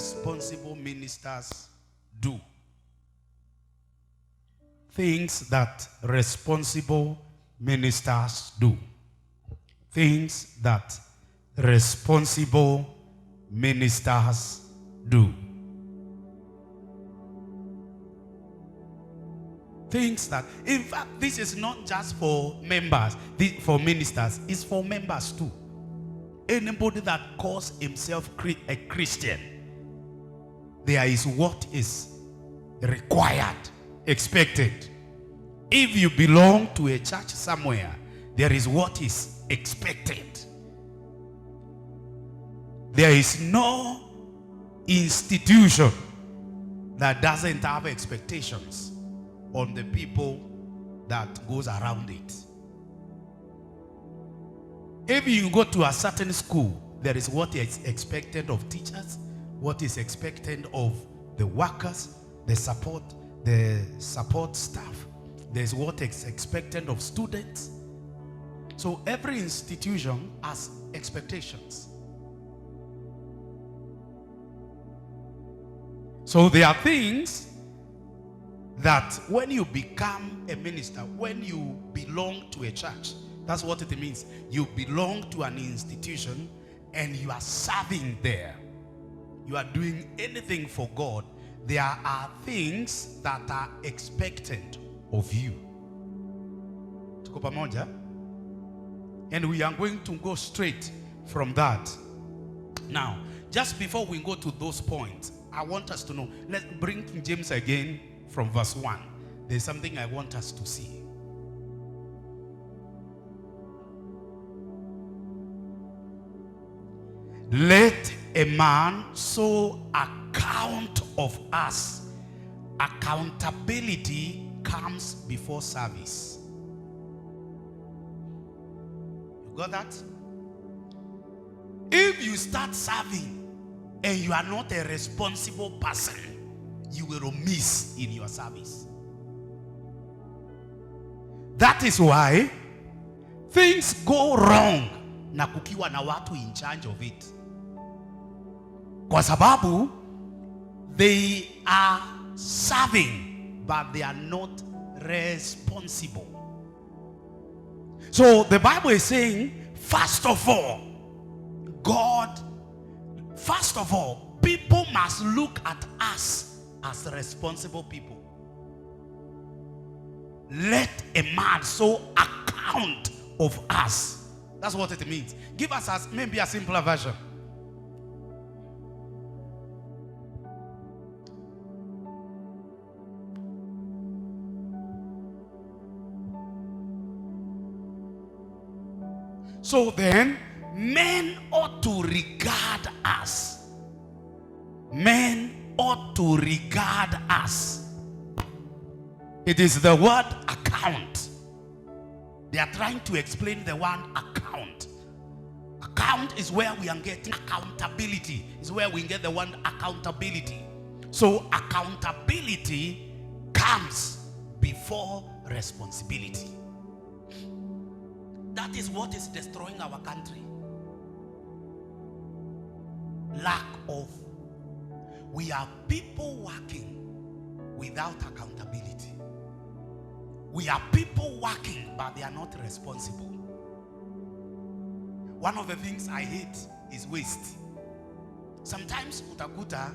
responsible ministers do. Things that responsible ministers do. Things that responsible ministers do. Things that, in fact, this is not just for members, for ministers, it's for members too. Anybody that calls himself a Christian, there is what is required, expected. If you belong to a church somewhere, there is what is expected. There is no institution that doesn't have expectations on the people that goes around it. If you go to a certain school, there is what is expected of teachers, what is expected of the workers, the support staff. There's what is expected of students. So every institution has expectations. So there are things that when you become a minister, when you belong to a church, that's what it means. You belong to an institution and you are serving there. You are doing anything for God. There are things that are expected of you. Tuko pamoja? And we are going to go straight from that. Now, just before we go to those points, I want us to know. Let's bring King James again from verse 1. There's something I want us to see. Let a man so account of us. Accountability comes before service. You got that? If you start serving and you are not a responsible person, you will miss in your service. That is why things go wrong na kukiwa na watu in charge of it. Kwa sababu they are serving but they are not responsible. So the Bible is saying, first of all, people must look at us as responsible people. Let a man so account of us. That's what it means. Give us maybe a simpler version. So then, men ought to regard us. Men ought to regard us. It is the word account. They are trying to explain the word account. Account is where we are getting accountability. Is where we get the word accountability. So accountability comes before responsibility. That is what is destroying our country. Lack of. We are people working without accountability. We are people working, but they are not responsible. One of the things I hate is waste. Sometimes utakuta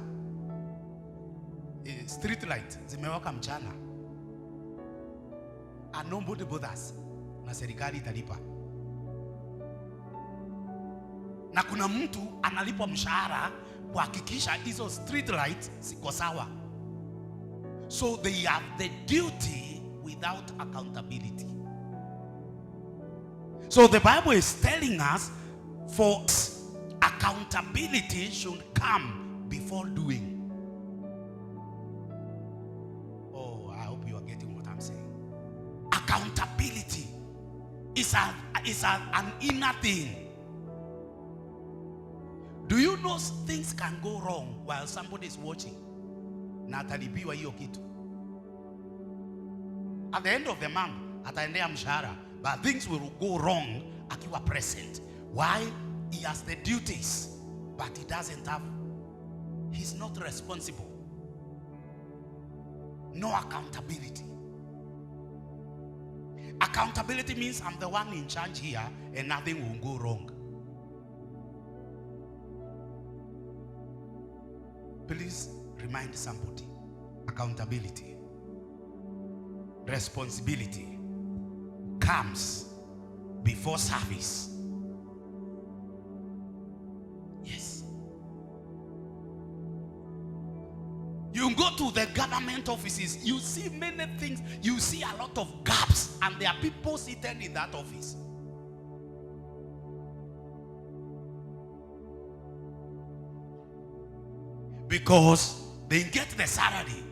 street light zimewaka mchana and nobody bothers, na serikali italipa. Na kuna mtu analipwa mshahara kuhakikisha hizo street lights ziko sawa. So they have the duty without accountability. So the Bible is telling us for accountability should come before doing. Oh, I hope you are getting what I'm saying. Accountability is an inner thing. Do you know things can go wrong while somebody is watching? Na atalipiwa hiyo kitu. At the end of the month, ataendea mshahara, but things will go wrong akiwa present. Why? He has the duties, but he doesn't have He's not responsible. No accountability. Accountability means I'm the one in charge here and nothing will go wrong. Please remind somebody. Accountability, responsibility comes before service. Yes. You go to the government offices, you see many things, you see a lot of gaps, and there are people seated in that office. Because they get the salary,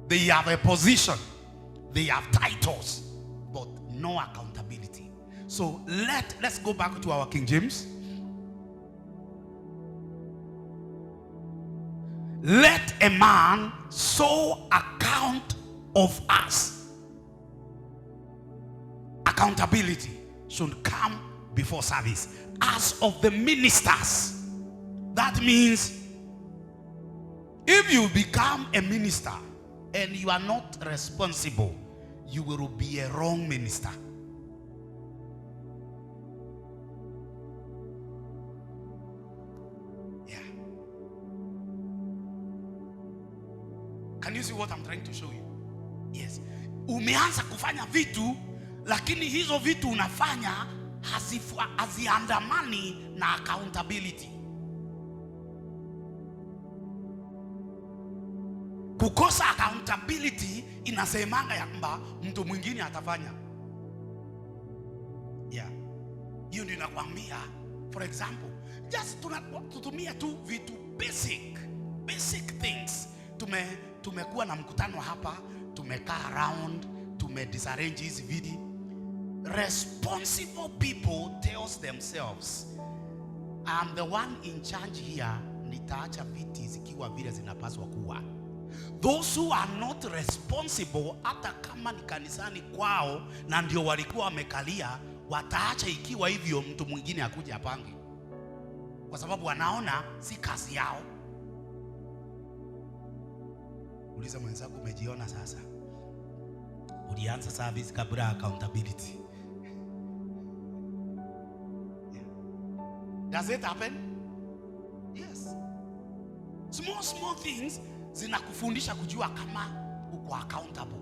they have a position, they have titles, but no accountability. So let's go back to our King James. Let a man so account of us. Accountability should come before service. As of the ministers, that means if you become a minister and you are not responsible, you will be a wrong minister. Yeah. Can you see what I'm trying to show you? Yes. Umeanza kufanya vitu, lakini hizo vitu unafanya haziandamani na accountability. Kukosa accountability inasemanga ya kwamba mtu mwingine atafanya. Yeah. Hiyo ndio nakwambia. For example, just tutumia tu vitu basic things. Tumekuwa na mkutano hapa, tumekaa around, tumedisarrange hizi vidi. Responsible people tells themselves, I'm the one in charge here, nitaacha viti zikiwa vile zinapaswa kuwa. Those who are not responsible, hata kama ni kanisani kwao na ndio walikuwa wamekalia, wataacha ikiwa hivyo mtu mwingine akuja apange, kwa sababu wanaona si kazi yao. Uliza mwenzako, umejiona sasa? Ulianza service kabla accountability. Yeah. Does it happen? Yes. Small things zinakufundisha kujua kama uko accountable.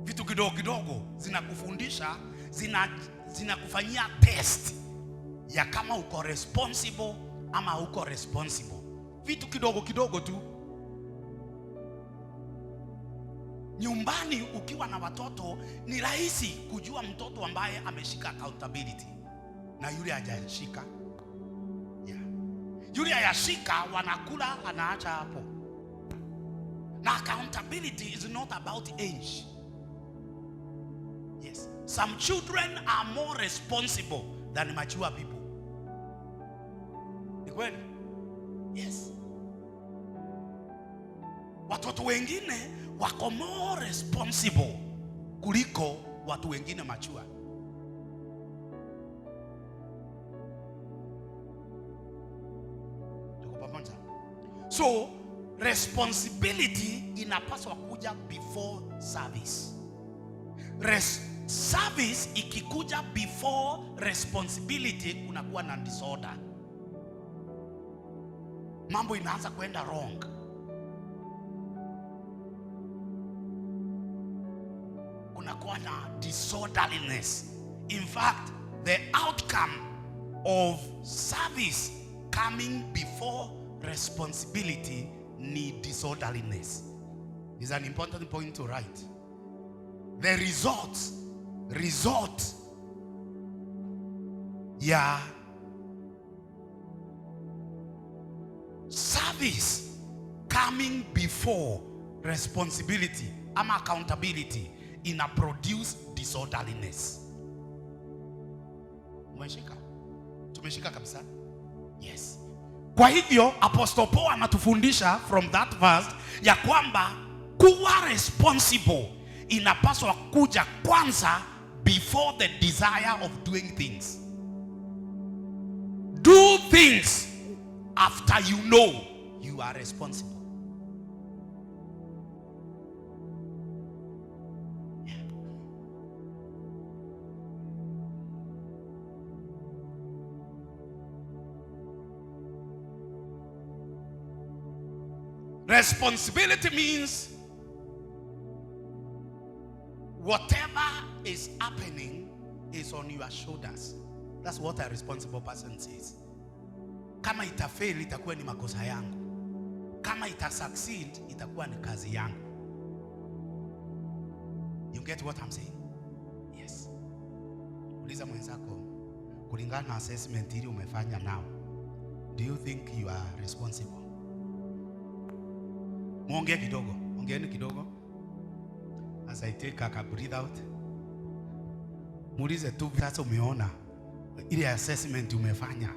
Vitu kidogo kidogo zinakufundisha, zinakufanyia test ya kama uko responsible ama uko responsible. Vitu kidogo kidogo tu. Nyumbani ukiwa na watoto ni rahisi kujua mtoto ambaye ameshika accountability na yule hajashika. Yeah. Yule hajashika wanakula anaacha hapo. Na accountability is not about age. Yes. Some children are more responsible than mature people. Ni kweli? Yes. Watoto wengine wako more responsible kuliko watu wengine mature. Tuko pamoja? So responsibility inapaswa kuja before service. Service ikikuja before responsibility, kunakuwa na disorder. Mambo inaanza kwenda wrong. Kunakuwa na disorderliness. In fact, the outcome of service coming before responsibility need disorderliness. Is an important point to write. The result yeah, service coming before responsibility ama accountability ina produce disorderliness. Tumeshika kabisa? Yes. Kwa hivyo Apostle Paul anatufundisha from that verse ya kwamba kuwa responsible inapaswa kuja kwanza before the desire of doing things. Do things after you know you are responsible. Yeah. Responsibility means whatever is happening is on your shoulders. That's what a responsible person says. Kama itafail itakuwa ni makosa yangu. Kama itasucceed itakuwa ni kazi yangu. You get what I'm saying? Yes. Uliza mwenzako, kulingana na assessment ili umefanya now, do you think you are responsible? Muongee kidogo, ongeeni kidogo. As I take a breathe out. Muulize tu sasa, umeona ile assessment umefanya?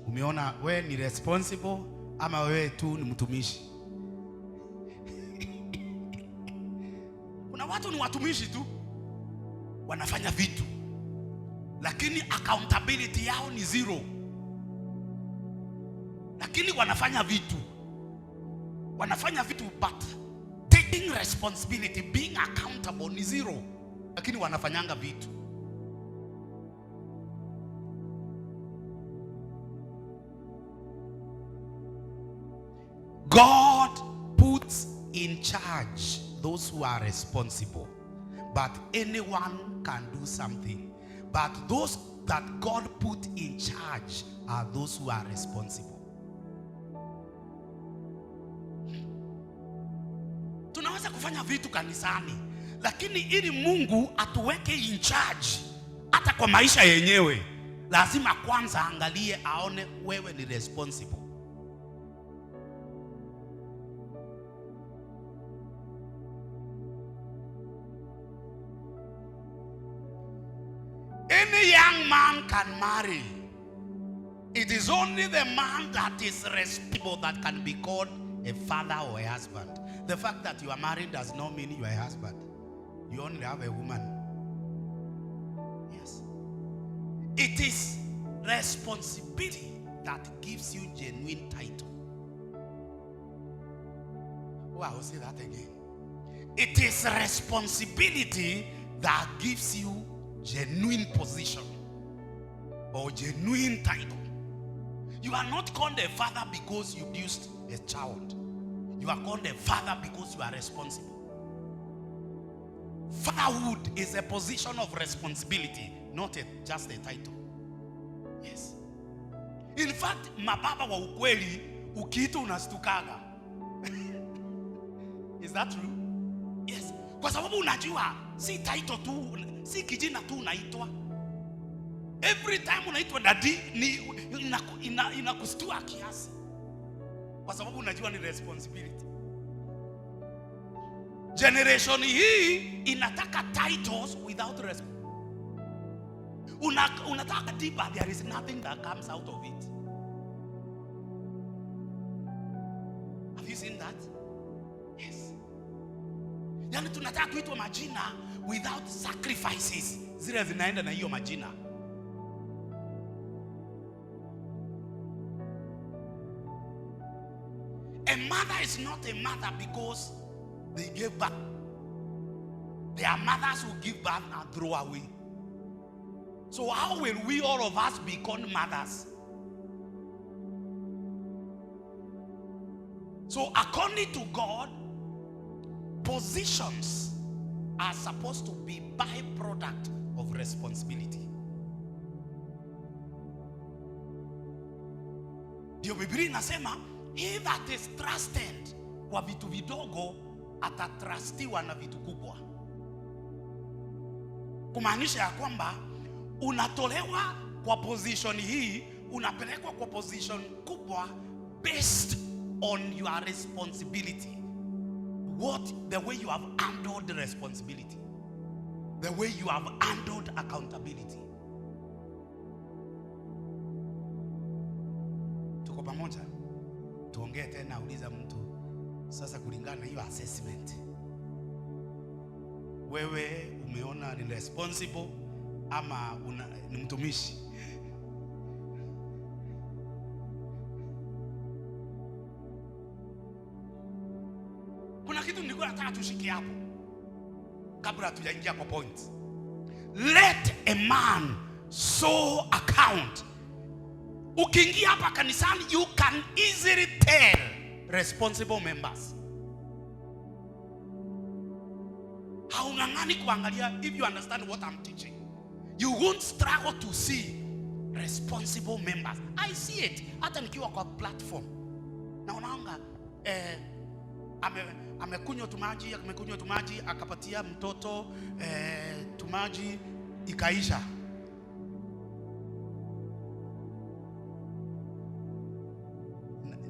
Umeona wewe ni responsible ama wewe tu ni mtumishi? Kuna watu ni watumishi tu, wanafanya vitu lakini accountability yao ni zero. Lakini wanafanya vitu but taking responsibility, being accountable ni zero. Lakini wanafanyanga vitu. God puts in charge those who are responsible, but anyone can do something. But those that God put in charge are those who are responsible. Tunaweza kufanya vitu kanisani, lakini ili Mungu atuweke in charge hata kwa maisha yenyewe, lazima kwanza angalie aone wewe ni responsible. Any young man can marry. It is only the man that is responsible that can be called a father or a husband. The fact that you are married does not mean you are a husband. You only have a woman. Yes. It is responsibility that gives you genuine title. Oh, I will say that again. It is responsibility that gives you genuine position or genuine title. You are not called a father because you produced a child. You are called a father because you are responsible. Fatherhood is a position of responsibility, not just a title. Yes. In fact, mababa wa ukweli ukiita unastukaga. Is that true? Yes. Kwa sababu unajua si title tu, si kijina tu unaitwa. Every time unaitwa daddy ni inakustua kiasi. Kwa sababu unajua ni responsibility. Generation hii inataka titles without responsibility. Unataka deeper, there is nothing that comes out of it. Have you seen that? Yes. Yani tunataka kuitwa majina without sacrifices. Zile zinaenda na hiyo majina. A mother is not a mother because they gave birth. There are mothers who give birth and throw away. So how will we all of us become mothers? So according to God, positions are supposed to be byproduct of responsibility. Ndio Biblia inasema, he that is trusted kwa vitu vidogo atatrustiwa na vitu kubwa. Kumaanisha ya kwamba unatolewa kwa position hii, unapelekwa kwa position kubwa based on your responsibility. The way you have handled the responsibility. The way you have handled accountability. Tuko pamoja? Tuongee tena, uliza mtu sasa kulingana na hiyo assessment. Wewe umeona ni responsible ama ni mtumishi? kitu nilikuwa nataka tushike hapo kabla hatujaingia kwa point. Let a man so account. Ukiingia hapa kanisani, you can easily tell responsible members. Haungangani kuangalia. If you understand what I'm teaching, you won't struggle to see responsible members. I see it hata nikiwa kwa platform. Na unaanga amekunywa tumaji akapatia mtoto tumaji ikaisha.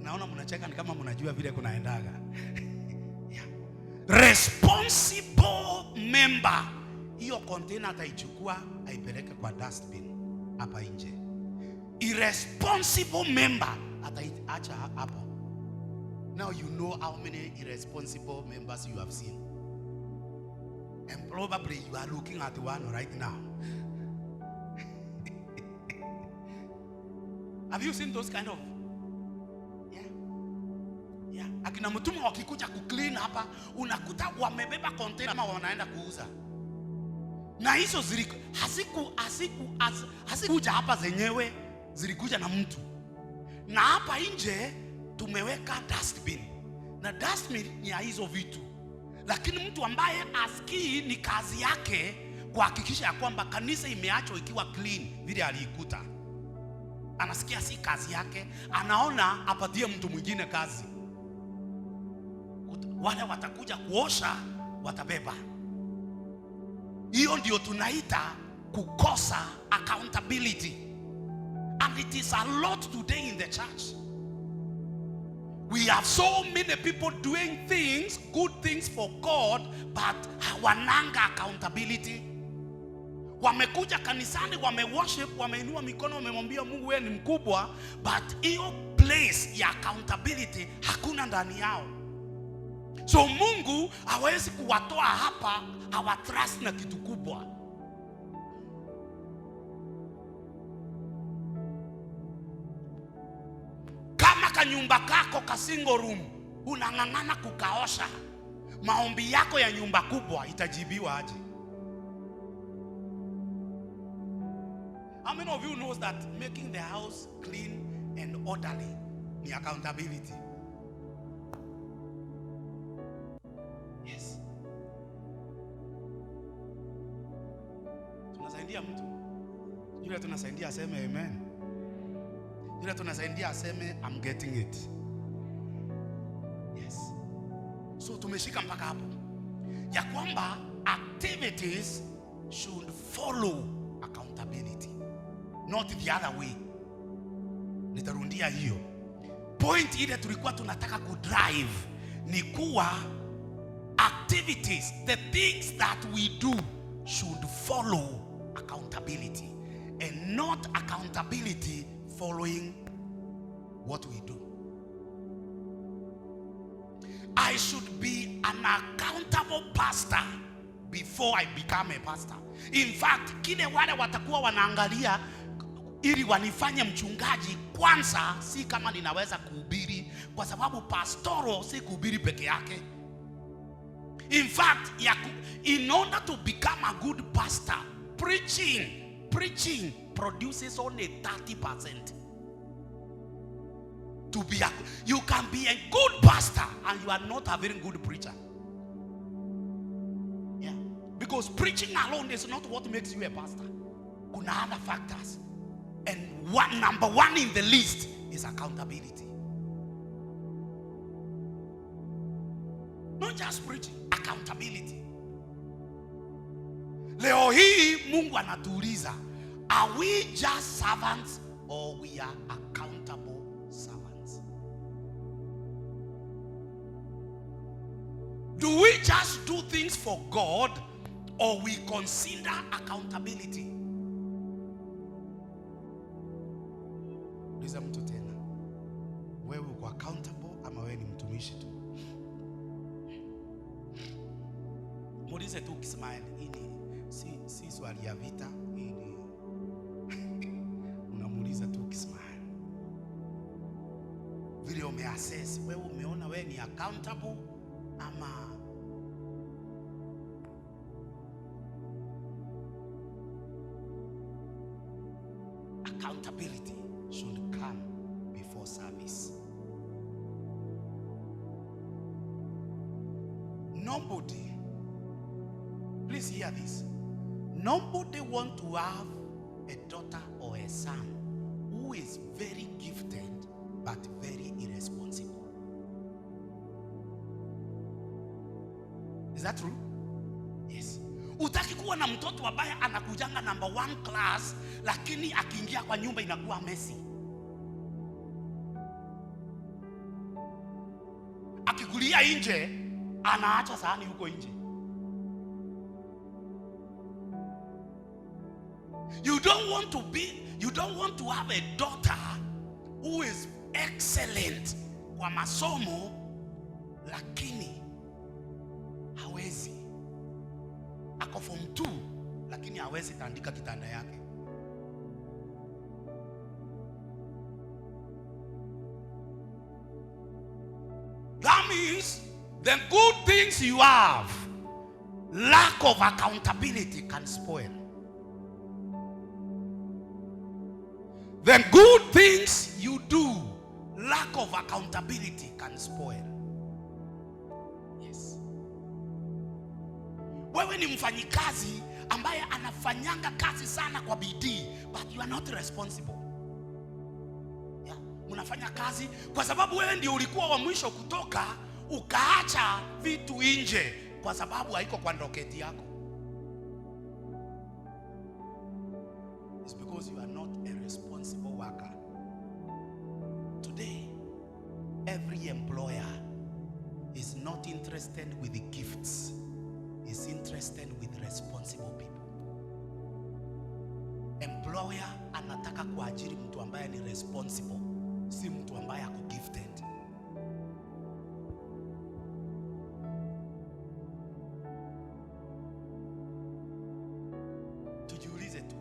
Naona mnacheka ni kama mnajua vile kunaendaga. Yeah. Responsible member, hiyo container ataichukua aipeleke kwa dustbin hapa nje. Irresponsible member ataiacha hapo. Now you know how many irresponsible members you have seen. And probably you are looking at one right now. Have you seen those kind of? Yeah. Akina mtumwa wakikuja kuclean hapa, unakuta wamebeba container ama wanaenda kuuza. Na hizo hazikuja hapa zenyewe, zilikuja na mtu. Na hapa nje tumeweka dustbin. Na dustbin ni ya hizo vitu. Lakini mtu ambaye asikii ni kazi yake kuhakikisha ya kwamba kanisa imeachwa ikiwa clean vile aliikuta. Anasikia si kazi yake, anaona apatie mtu mwingine kazi. Wale watakuja kuosha, watabeba. Hiyo ndio tunaita kukosa accountability. And it is a lot today in the church. We have so many people doing things, good things for God, but hawananga accountability. Wamekuja kanisani, wameworship, wameinua mikono, wamemwambia Mungu wewe ni mkubwa, but hiyo place ya accountability hakuna ndani yao. So Mungu hawezi kuwatoa hapa hawatrust na kitu kubwa. Kama kanyumba kako ka single room unang'ang'ana kukaosha, maombi yako ya nyumba kubwa itajibiwa aje? How many of you knows that making the house clean and orderly ni accountability? Yes. Tunasaidia mtu. Yule tunasaidia aseme amen. Yule tunasaidia aseme I'm getting it. Yes. So tumeshika mpaka hapo ya kwamba activities should follow accountability, not the other way. Nitarundia hiyo point ile tulikuwa tunataka kudrive ni kuwa activities, the things that we do should follow accountability and not accountability following what we do. I should be an accountable pastor before I become a pastor. In fact, kile wale watakuwa wanaangalia ili wanifanye mchungaji kwanza, si kama ninaweza kuhubiri, kwa sababu pastoro si kuhubiri peke yake. In fact, in order to become a good pastor, preaching produces only 30%. You can be a good pastor and you are not a very good preacher. Yeah. Because preaching alone is not what makes you a pastor. Kuna other factors. And number one in the list is accountability. Not just preaching, accountability. Leo hii Mungu anatuuliza, are we just servants or we are accountable servants? Do we just do things for God or we consider accountability? Uliza mtu tena, wewe uko accountable ama wewe ni mtumishi tu? Muulize tu ukismile, si swali ya vita, unamuuliza tu ukismile. Vile umeassess, wewe umeona wewe ni accountable ama Nobody, please hear this. Nobody want to have a daughter or a son who is very gifted but very irresponsible. Is that true? Yes. Utaki kuwa na mtoto ambaye anakujanga number 1 class, lakini akiingia kwa nyumba inakuwa messy. Akikulia nje, anaacha sahani huko nje. You don't want to have a daughter who is excellent kwa masomo, lakini hawezi. Ako form 2 lakini hawezi tandika kitanda yake. That means the good things you have, lack of accountability can spoil. The good things you do, lack of accountability can spoil. Yes. Wewe ni mfanyikazi ambaye anafanyanga kazi sana kwa bidii, but you are not responsible. Yeah. Unafanya kazi kwa sababu wewe ndio ulikuwa wa mwisho kutoka, ukaacha vitu nje kwa sababu haiko kwa ndoketi yako. It's because you are not a responsible worker. Today, every employer is not interested with the gifts. Is interested with responsible people. Employer anataka kuajiri mtu ambaye ni responsible, si mtu ambaye ako gifted. Tujiulize tu,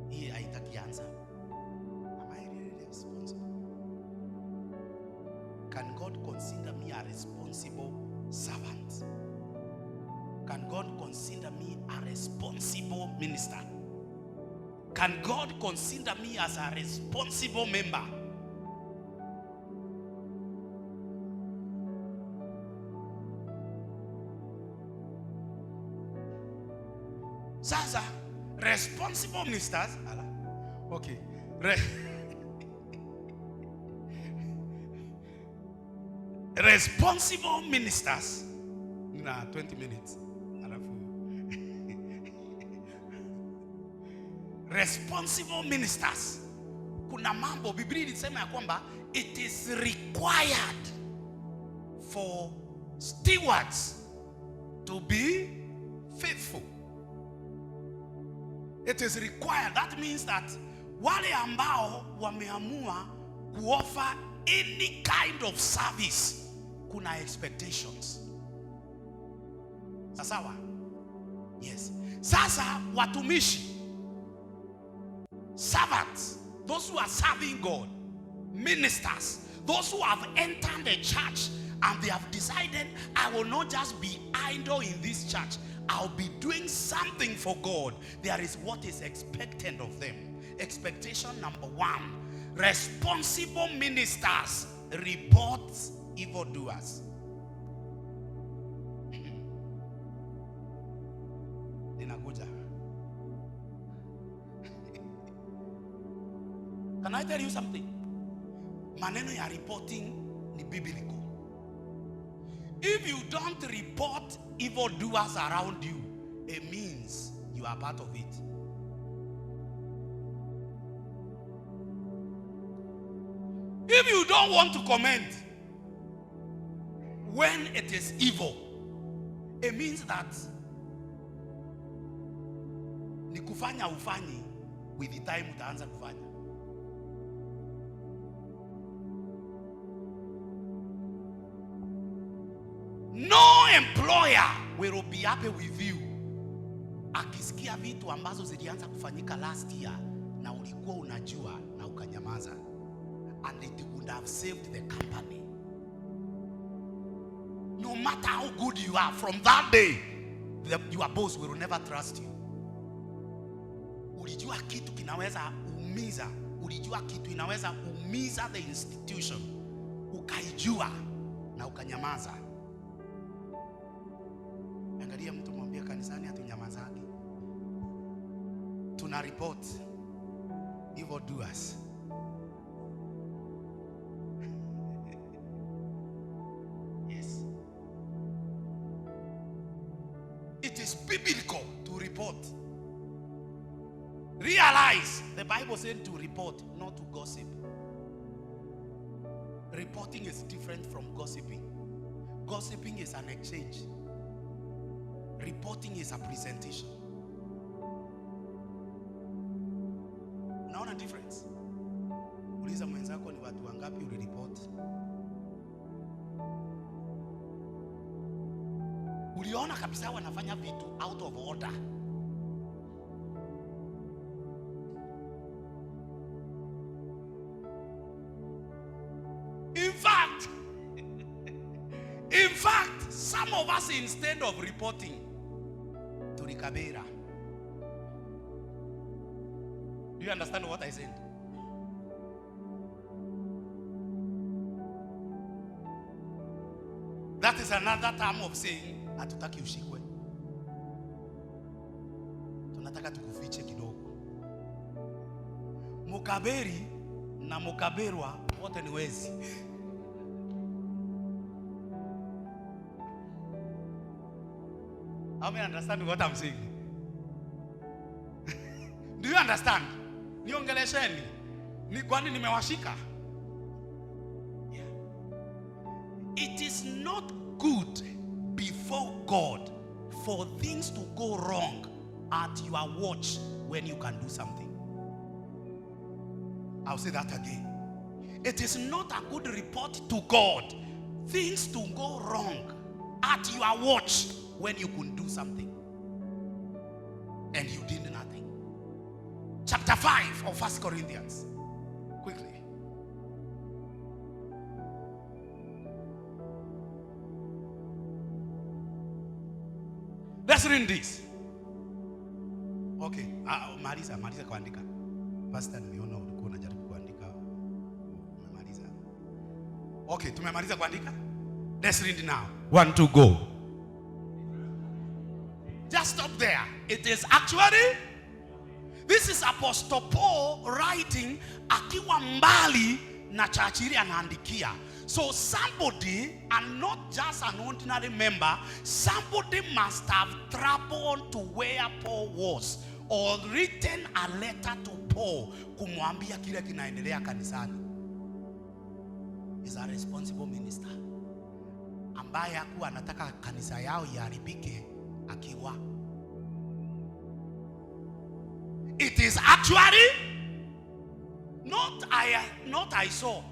hii haitaki answer. Am I really responsible? Can God consider me a responsible servant? Can God consider me a responsible minister? Can God consider me as a responsible member? Sasa, responsible ministers, okay. Responsible ministers, 20 minutes. Responsible ministers, kuna mambo Biblia inasema ya kwamba it is required for stewards to be faithful. It is required. That means that wale ambao wameamua kuoffer any kind of service, kuna expectations. Sawa? Yes. Sasa watumishi, servants, those who are serving God, ministers, those who have entered the church and they have decided, I will not just be idle in this church, I'll be doing something for God. There is what is expected of them. Expectation number 1, responsible ministers report evildoers. Can I tell you something? Maneno ya reporting ni biblical. If you don't report evildoers around you, it means you are part of it. If you don't want to comment when it is evil, it means that ni kufanya ufanyi with the time utaanza kufanya. No employer will be happy with you akisikia vitu ambazo zilianza kufanyika last year na ulikuwa unajua na ukanyamaza, and it would have saved the company. No matter how good you are, from that day your boss will never trust you. Ulijua kitu kinaweza umiza, ulijua kitu inaweza umiza the institution, ukaijua na ukanyamaza. Angalia mtu mwambie kanisani hatunyamazagi. Tuna report evil doers. Yes. It is biblical to report. Realize the Bible said to report, not to gossip. Reporting is different from gossiping. Gossiping is an exchange. Reporting is a presentation. Unaona difference? Uliza mwenzako ni watu wangapi ulireport? Uliona kabisa wanafanya vitu out of order. In fact, some of us, instead of reporting to Rikabera, do you understand what I said? That is another term of saying hatutaki ushikwe, tunataka tukufiche kidogo. Mukaberi na mukaberwa wote ni wezi. How many understand what I'm saying? Do you understand? Niongelesheni. Ni kwani nimewashika? Yeah. It is not good before God for things to go wrong at your watch when you can do something. I'll say that again. It is not a good report to God things to go wrong at your watch when you could do something and you did nothing. Chapter 5 of 1 Corinthians. Quickly. Let's read this. Okay. Marisa kuandika. Pastor niliona ulikuwa unajaribu kuandika. Umemaliza. Okay, tumemaliza kuandika. Let's read now. 1, 2, go. Just stop there. It is actually, this is Apostle Paul writing akiwa mbali na chachiri anaandikia. So somebody, and not just an ordinary member, somebody must have traveled to where Paul was or written a letter to Paul kumwambia kile kinaendelea kanisani. Is a responsible minister ambaye hakuwa anataka kanisa yao iharibike akiwa. It is actually not I saw,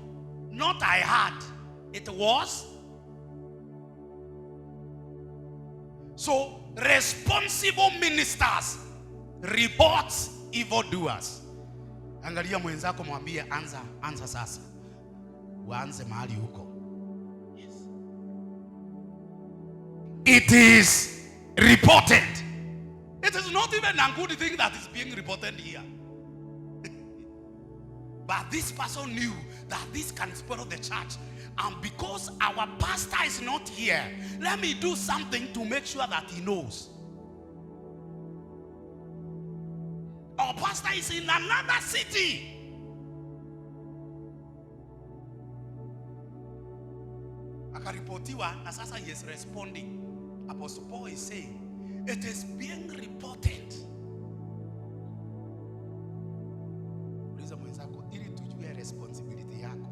not I heard. It was. So responsible ministers reports evildoers. Angalia mwenzako mwambie anza sasa. Uanze mahali huko. Yes. It is reported. It is not even a good thing that is being reported here. But this person knew that this can spoil the church. And because our pastor is not here, let me do something to make sure that he knows. Our pastor is in another city. Akaripotiwa na sasa he is responding. Apostle Paul is saying, it is being reported. Uliza mwenzako ili tujue responsibility yako.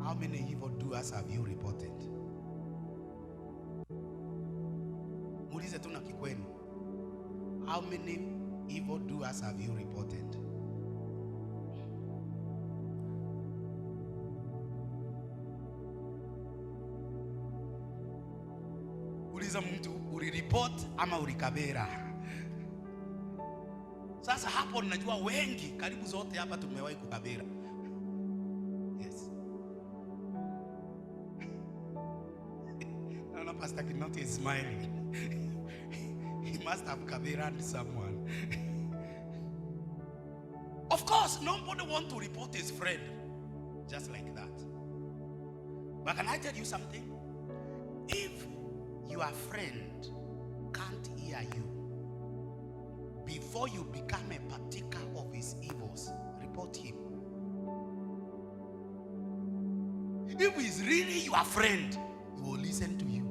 How many evil doers have you reported? Uliza tu na kikwenu. How many evil doers have you reported? Uliza mtu ulireport ama ulikabera. Sasa hapo ninajua wengi karibu zote hapa tumewahi kukabera. Yes. No, Pastor Kinoti is smiling. He must have kabered someone. Of course, nobody wants to report his friend just like that. But can I tell you something? If your friend can't hear you, before you become a partaker of his evils, report him. If he's really your friend, he will listen to you.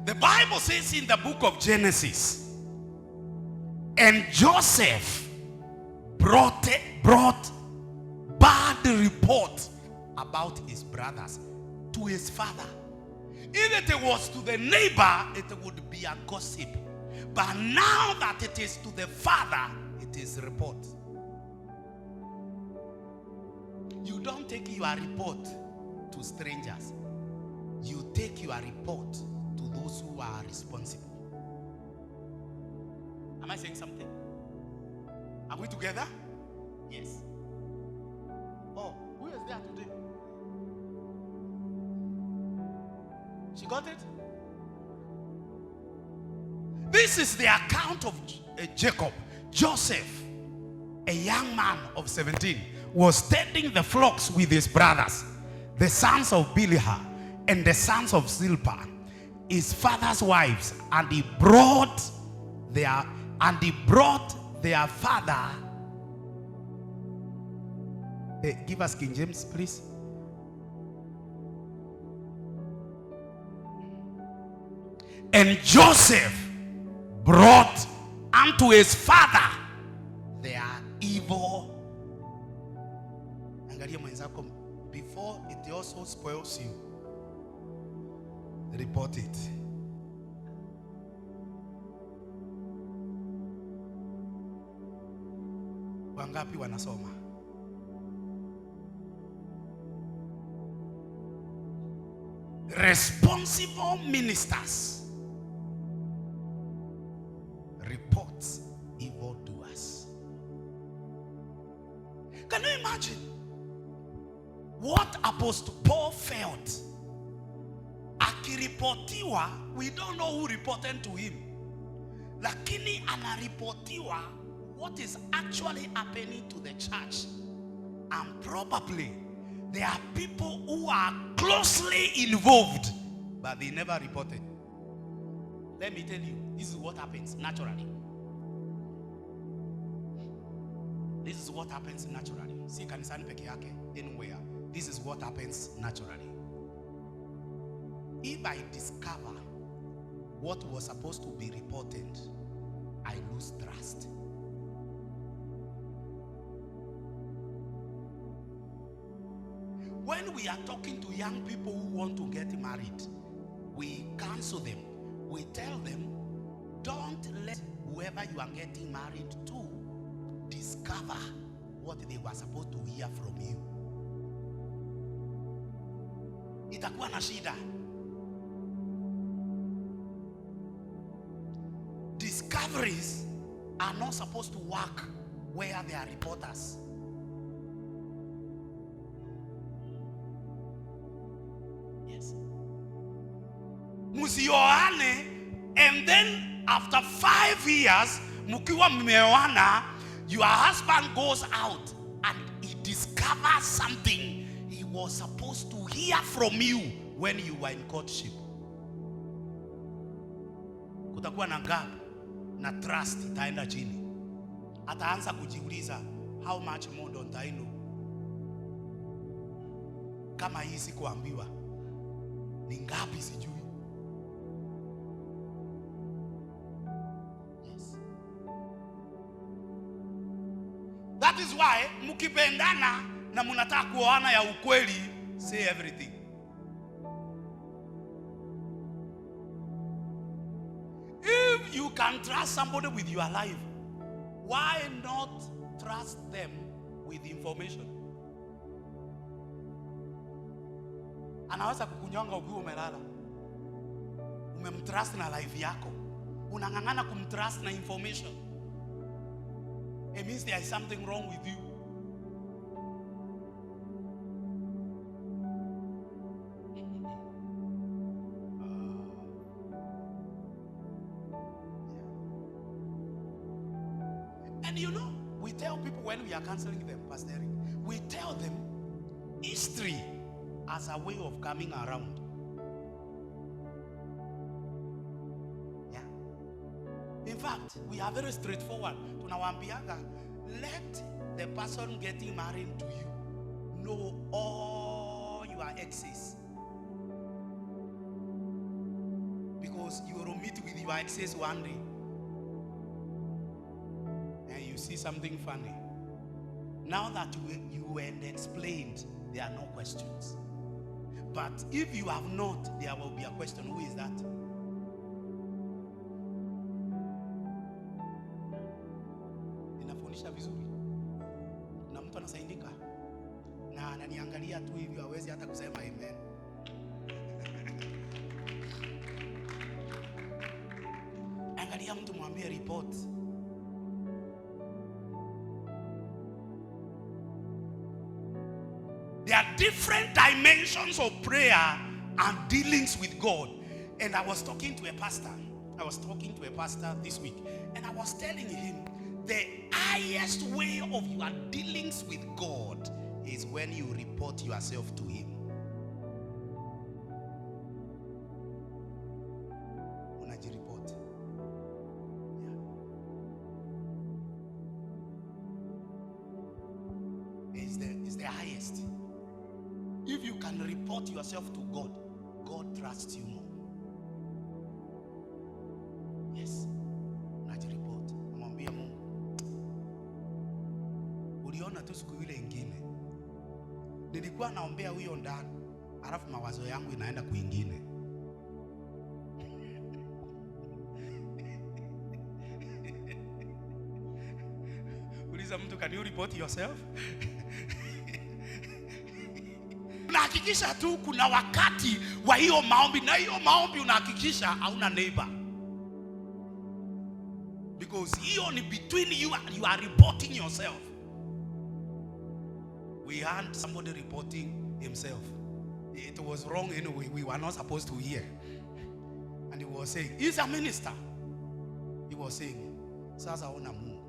The Bible says in the book of Genesis, and Joseph brought bad report about his brothers to his father. If it was to the neighbor, it would be a gossip. But now that it is to the father, it is report. You don't take your report to strangers. You take your report to those who are responsible. Am I saying something? Are we together? Yes. Oh, who is there today? She got it? This is the account of Jacob. Joseph, a young man of 17, was tending the flocks with his brothers, the sons of Bilhah and the sons of Zilpah, his father's wives, and he brought their father. Hey, give us King James, please. And Joseph brought unto his father their evil. Before it also spoils you, report it. Wangapi wanasoma? Responsible ministers report evildoers. Can you imagine what Apostle Paul felt? Akiripotiwa, we don't know who reported to him. Lakini anaripotiwa what is actually happening to the church. And probably there are people who are closely involved, but they never reported. Let me tell you, this is what happens naturally. This is what happens naturally. See kanisani peke yake, anywhere. This is what happens naturally. If I discover what was supposed to be reported, I lose trust. When we are talking to young people who want to get married, we counsel them. We tell them, don't let whoever you are getting married to discover what they were supposed to hear from you. Itakuwa na shida. Discoveries are not supposed to work where there are reporters. Yes. Musioane, and then after 5 years, mukiwa mmeoana, your husband goes out and he discovers something he was supposed to hear from you when you were in courtship. Kutakuwa na gap na trust itaenda chini. Ataanza kujiuliza, how much more don't I know? Kama hii sikuambiwa, ni ngapi sijui? Yes. That is why mukipendana na munataka kuoana ya ukweli, say everything. If you can trust somebody with your life, why not trust them with information? Anaweza kukunyonga ukiwa umelala. Umemtrust na life yako. Unangangana kumtrust na information. It means there is something wrong with you. And you know, we tell people when we are counseling them, Pastor Eric, we tell them history as a way of coming around. Yeah. In fact, we are very straightforward. Tunawaambiaga, let the person getting married to you know all your exes. Because you will meet with your exes one day and you see something funny. Now that you were explained, there are no questions. But if you have not, there will be a question. Who is that? Inafundisha vizuri. Na mtu anasaidika. Na ananiangalia tu hivi hawezi hata kusema amen. Angalia mtu mwambie report. There are different dimensions of prayer and dealings with God. And I was talking to a pastor. This week. And I was telling him, the highest way of your dealings with God is when you report yourself to him. Unajireport. Yeah. It's the highest. If you can report yourself to God, God trusts you more. Yes. Unajireport. Mwambie Mungu. Uliona tu siku ile ingine. Nilikuwa naombea huyo ndani, alafu mawazo yangu inaenda kuingine. Uliza mtu, can you report yourself? Unahakikisha tu kuna wakati wa hiyo maombi, na hiyo maombi unahakikisha hauna neighbor. Because hiyo ni between you and you are reporting yourself. We had somebody reporting himself. It was wrong anyway. We were not supposed to hear. And he was saying, he's a minister. He was saying, sasa ona Mungu.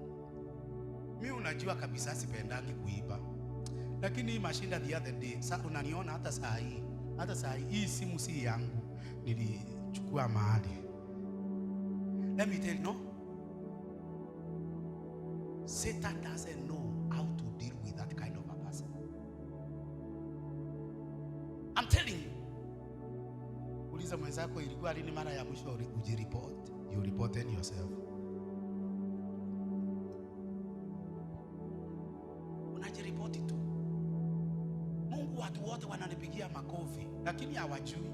Mimi unajua kabisa sipendangi kuiba. Lakini hii mashinda the other day, sasa unaniona hata saa hii simu si yangu. Nilichukua mahali. Let me tell you, no. Satan doesn't know how to deal with that kind of a person. I'm telling you. Uliza mwenzako, ilikuwa lini mara ya mwisho ujireport? You reported yourself. Unajireport tu. Mungu watu wote wananipigia makofi, lakini hawajui.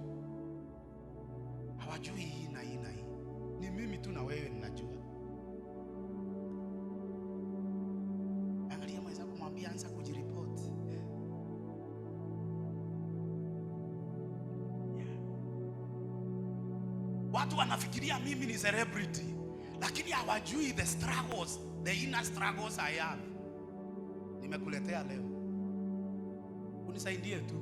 Hawajui hii na hii na hii. Ni mimi tu na wewe ninajua. Angalia mwenzako, mwambie anza kujireport. Yeah. Watu wanafikiria mimi ni celebrity, lakini hawajui the struggles, the inner struggles I have. Nimekuletea leo. Unisaidie tu.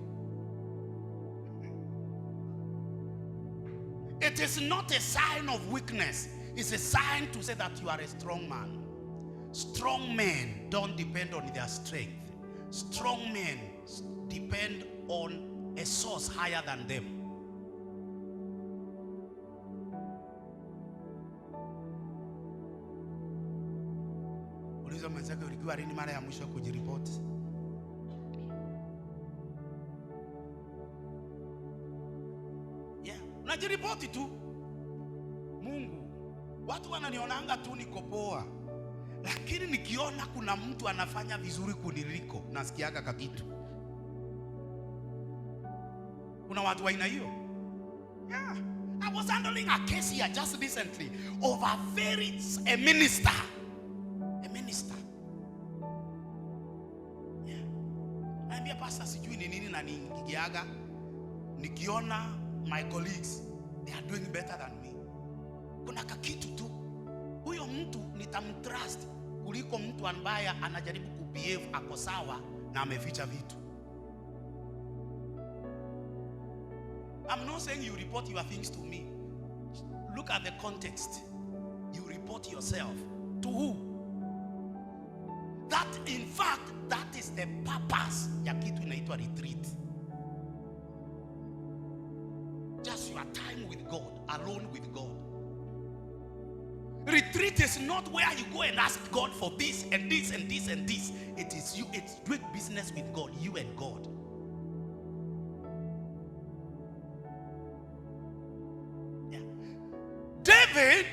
It is not a sign of weakness. It's a sign to say that you are a strong man. Strong men don't depend on their strength. Strong men depend on a source higher than them. Uliza mwenzako, ulikuwa lini mara ya mwisho kujireport? Yeah, unajireport tu. Mungu, watu wananionanga tu niko poa. Lakini nikiona kuna mtu anafanya vizuri kuniliko, nasikiaga kakitu. Kuna watu wa aina hiyo. Yeah. I was handling a case here just recently of a minister. A minister. Yeah. Naambia pastor, sijui ni nini na nikiaga. Nikiona my colleagues, they are doing better than me. Kuna kakitu tu. Huyo mtu nitamtrust kuliko mtu ambaye anajaribu kubehave ako sawa na ameficha vitu. I'm not saying you report your things to me. Look at the context. You report yourself to who? That in fact, that is the purpose ya kitu inaitwa retreat. time with God, alone with God. Retreat is not where you go and ask God for this and this and this and this. It is you, it's doing business with God, you and God. Yeah. David,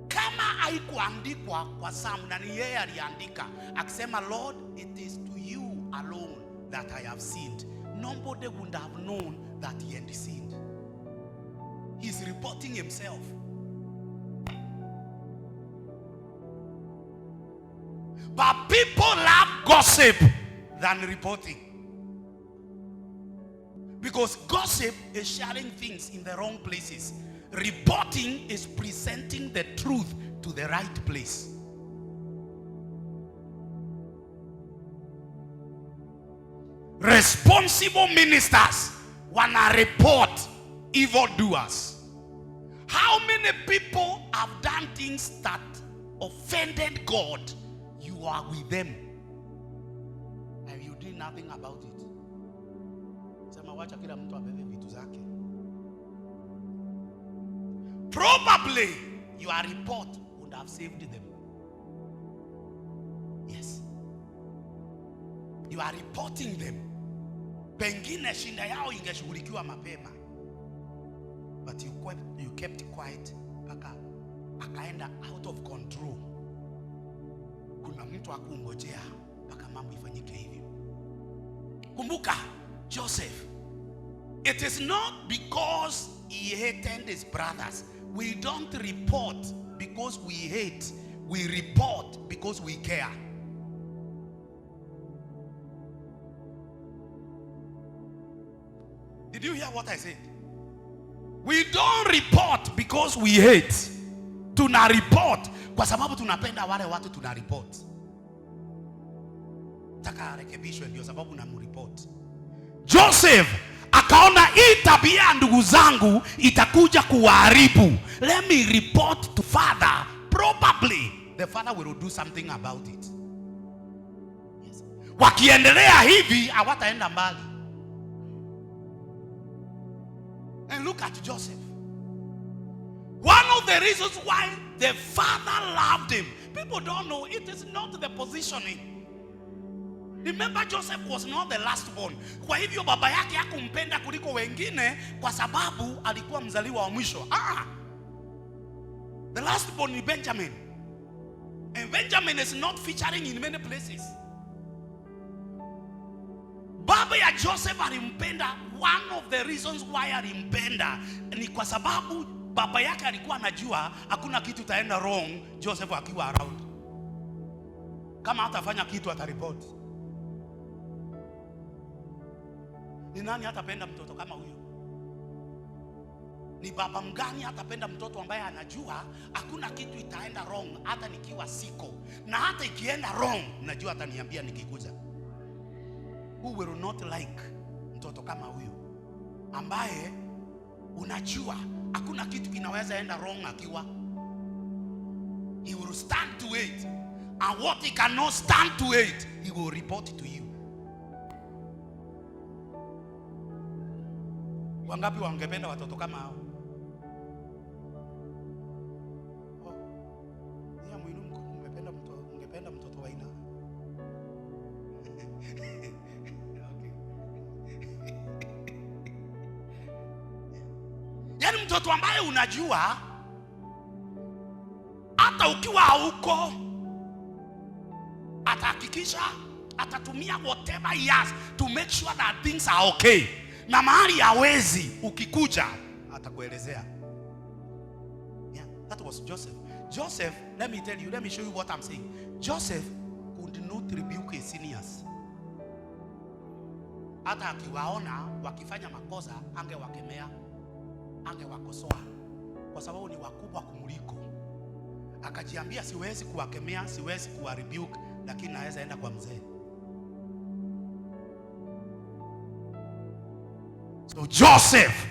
kama haikuandikwa kwa Psalm na ni yeye aliandika, akisema, Lord, it is to you alone that I have sinned. Nobody would have known that he had sinned. He's reporting himself. But people love gossip than reporting. Because gossip is sharing things in the wrong places. Reporting is presenting the truth to the right place. Responsible ministers wanna report evildoers. How many people have done things that offended God? You are with them and you did nothing about it. Probably your report would have saved them. Yes. You are reporting them. Pengine shinda yao ingeshughulikiwa mapema. But you kept quiet mpaka akaenda out of control. Kuna mtu akungojea mpaka mambo ifanyike hivyo. Kumbuka Joseph. It is not because he hated his brothers. We don't report because we hate. We report because we care. Did you hear what I said? We don't report because we hate. Tuna report kwa sababu tunapenda wale watu tuna report. Taka rekebishwe ndio sababu na report. Joseph akaona hii tabia ya ndugu zangu itakuja kuharibu. Let me report to father. Probably the father will do something about it. Yes. Wakiendelea hivi hawataenda mbali. And look at Joseph. One of the reasons why the father loved him, people don't know, it is not the positioning. Remember, Joseph was not the last born. Kwa hivyo baba yake hakumpenda kuliko wengine kwa sababu alikuwa mzaliwa wa mwisho. The last born ni Benjamin. And Benjamin is not featuring in many places. Baba ya Joseph alimpenda. One of the reasons why alimpenda ni kwa sababu baba yake alikuwa anajua hakuna kitu itaenda wrong Joseph akiwa around. Kama hatafanya kitu ataripoti. Ni nani hatapenda mtoto kama huyo? Ni baba mgani hatapenda mtoto ambaye anajua hakuna kitu itaenda wrong hata nikiwa siko, na hata ikienda wrong najua ataniambia nikikuja. Who will not like mtoto kama huyo ambaye unajua hakuna kitu kinaweza enda wrong akiwa? He will stand to it, and what he cannot stand to it he will report it to you. Wangapi wangependa watoto kama hao? Ya mwinu ungependa mtoto wa aina? Yaani mtoto ambaye unajua hata ukiwa hauko atahakikisha atatumia whatever he has to make sure that things are okay. Na mahali hawezi ukikuja atakuelezea. Yeah, that was Joseph. Joseph, let me tell you, let me show you what I'm saying. Joseph could not rebuke his seniors. Hata akiwaona wakifanya makosa angewakemea, angewakosoa kwa sababu ni wakubwa kumuliko. Akajiambia siwezi kuwakemea, siwezi kuwarebuke, lakini naweza enda kwa mzee. So Joseph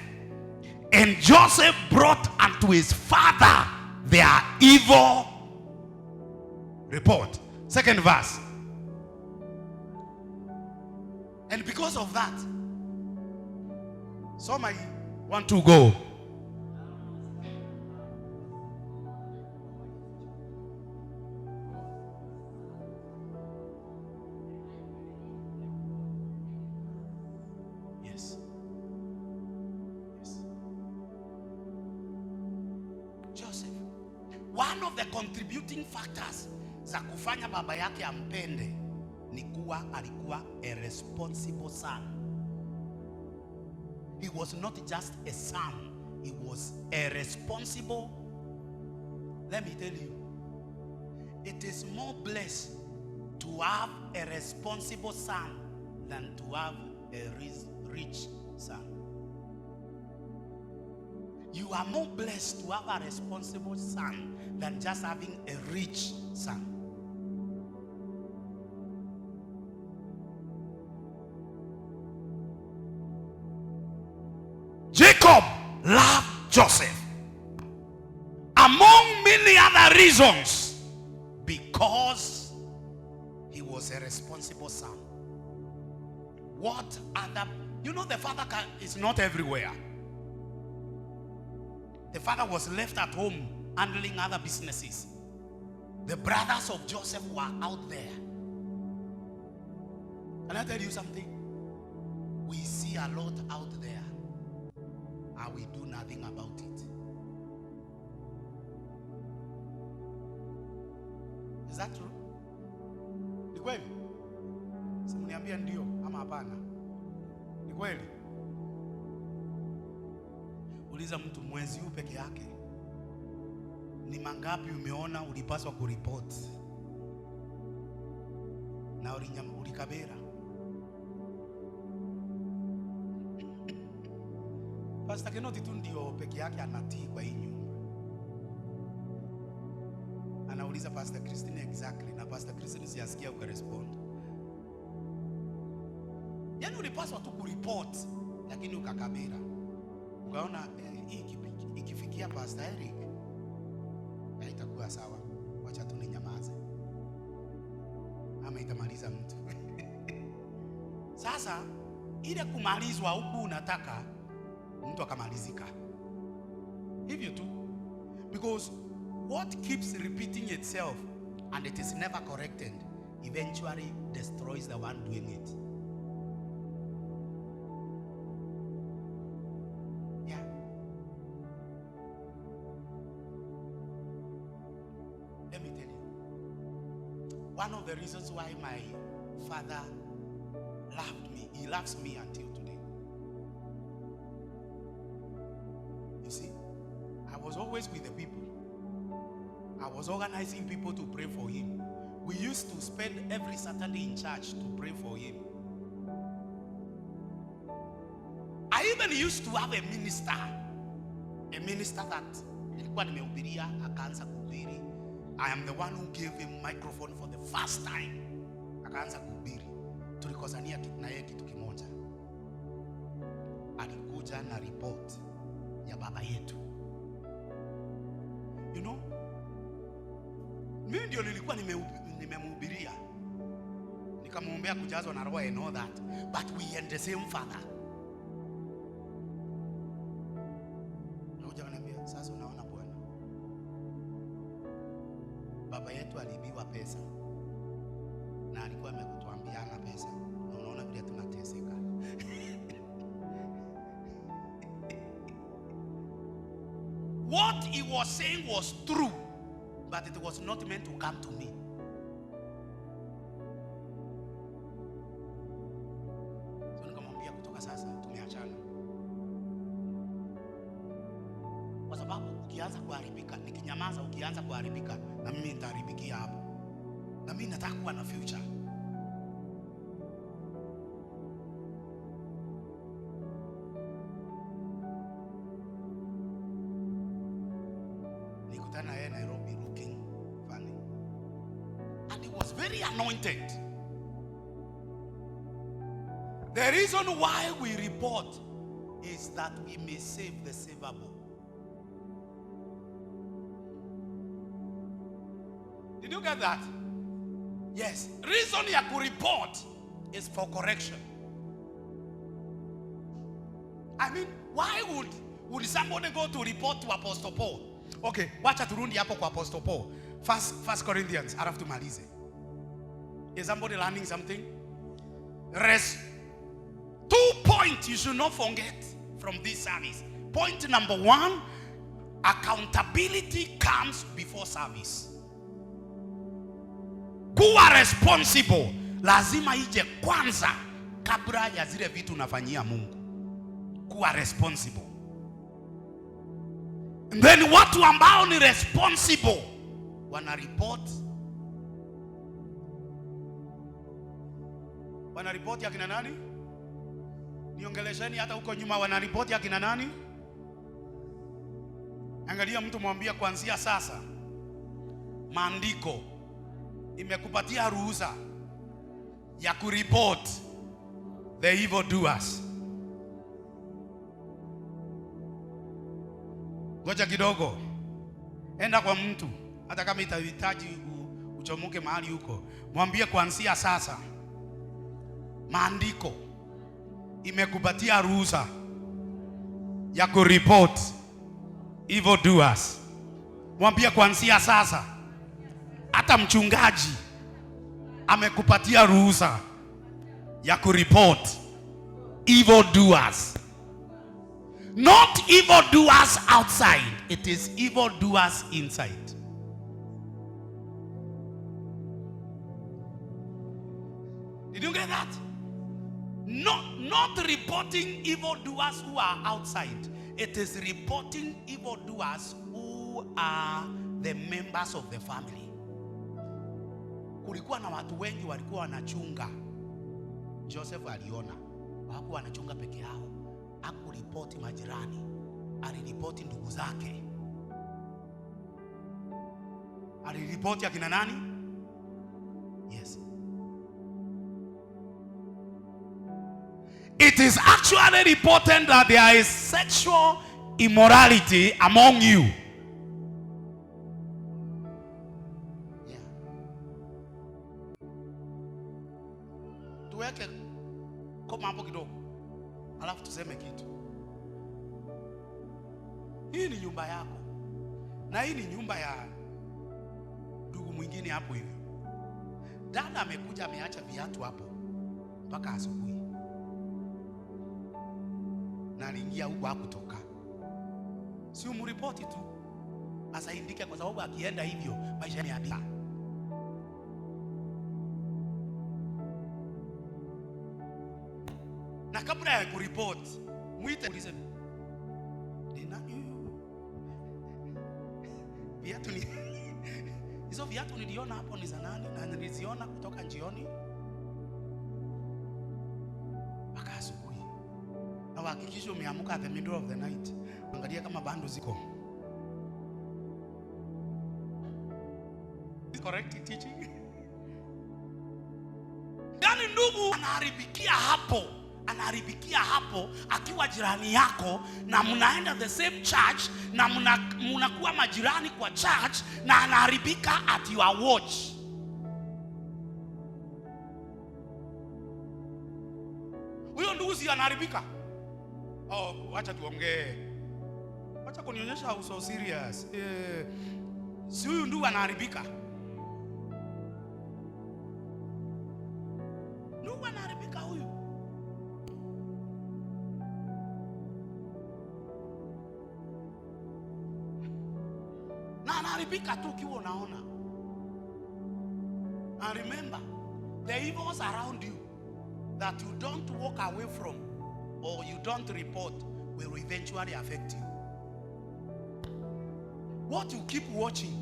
brought unto his father their evil report. Second verse. And because of that, 1, 2, go. Yes. Yes. Joseph, one of the contributing factors za kufanya baba yake ampende ni kuwa alikuwa a responsible son. He was not just a son, he was a responsible. Let me tell you, it is more blessed to have a responsible son than to have a rich son. You are more blessed to have a responsible son than just having a rich son. Jacob loved Joseph among many other reasons because he was a responsible son. What other? You know, the father is not everywhere. The father was left at home handling other businesses. The brothers of Joseph were out there. Can I tell you something? We see a lot out there and we do nothing about it. Is that true? Ni kweli? Simuniambia ndio ama hapana? Ni kweli? Uliza mtu mwezi huu peke yake, ni mangapi umeona ulipaswa kuripoti na ulikabera? Pastor Kenoti tu ndio peke yake anatii kwa hii nyumba. Anauliza Pastor Christine exactly, na Pastor Christine siasikia ukarespond. Yaani ulipaswa tu kuripoti lakini ukakabera. Ukaona ikifikia Pastor Eric haitakuwa sawa, wacha tu ninyamaze ama itamaliza mtu. Sasa ile kumalizwa huku unataka mtu akamalizika hivyo tu, because what keeps repeating itself and it is never corrected eventually destroys the one doing it. Yeah. Let me tell you, one of the reasons why my father loved me, he loves me until today. You see, I was always with the people. I was organizing people to pray for him. We used to spend every Saturday in church to pray for him. I even used to have a minister that nilikuwa nimehubiria akaanza kuhubiri. I am the one who gave him microphone for the first time. Akaanza kuhubiri. Tulikosania na yeye kitu kimoja. Alikuja na report ya baba yetu. You know, mimi ndio nilikuwa nimemhubiria, nikamwombea kujazwa na roho and all that, but we are the same father. Nakuja kaniambia, sasa unaona bwana, baba yetu alibiwa pesa na alikuwa amekutuambia hana pesa, na unaona vile tunateseka. What he was saying was true, but it was not meant to come to me. So nikamwambia kutoka sasa tumeachana. Kwa sababu ukianza kuharibika, nikinyamaza ukianza kuharibika, na mimi nitaharibikia hapo. Na mimi nataka kuwa na future. Nikutana yeye Nairobi looking funny. And he was very anointed. The reason why we report is that we may save the savable. Did you get that? Yes. Reason ya ku report is for correction. I mean, Why would somebody go to report to Apostle Paul? Okay, wacha turundi hapo kwa Apostle Paul. First Corinthians, alafu tumalize. Is somebody learning something? 2 points you should not forget from this service. Point number 1, accountability comes before service. Kuwa responsible lazima ije kwanza kabla ya zile vitu unafanyia Mungu. Kuwa responsible. And then watu ambao ni responsible wanareport ya kina nani? Niongelesheni hata huko nyuma, wanaripoti ya kina nani? Angalia mtu, mwambie kuanzia sasa maandiko imekupatia ruhusa ya kureport the evil doers. Ngoja kidogo, enda kwa mtu, hata kama itahitaji uchomoke mahali huko, mwambie kuanzia sasa maandiko imekupatia ruhusa ya kureport evil doers. Mwambie kuanzia sasa, hata mchungaji amekupatia ruhusa ya kureport evil doers. Not evil doers outside, it is evil doers inside. Did you get that? Not reporting evil doers who are outside. It is reporting evil doers who are the members of the family. Kulikuwa na watu wengi walikuwa wanachunga. Joseph aliona hawakuwa wanachunga peke yao. Hakuripoti majirani, aliripoti ndugu zake. Aliripoti akina nani? Yes. It is actually reported that there is sexual immorality among you. Yeah. Tuweke koma hapo kidogo, alafu tuseme kitu. Hii ni nyumba yako, na hii ni nyumba ya ndugu mwingine hapo hivi. Dada amekuja ameacha viatu hapo mpaka asubuhi, na aliingia huko hakutoka. Si umripoti tu asaidike, kwa sababu akienda hivyo maisha yameharibika. Na kabla ya kuripoti, muite ulize, ni nani huyu? Viatu ni hizo viatu niliona hapo ni za nani? Na niliziona kutoka jioni mpaka asubuhi. Na hakikisha umeamka at the middle of the night. Angalia kama bando ziko. Is correct teaching? Yani ndugu anaharibikia hapo akiwa jirani yako, na mnaenda the same church, na mnakuwa majirani kwa church, na anaharibika at your watch. Huyo ndugu si anaharibika? Oh, wacha tuongee. Wacha kunionyesha how so serious. Si huyu ndugu anaharibika? Ndugu anaharibika huyu. Na anaharibika tu ukiwa unaona. And remember, the evils around you that you don't walk away from or you don't report will eventually affect you. What you keep watching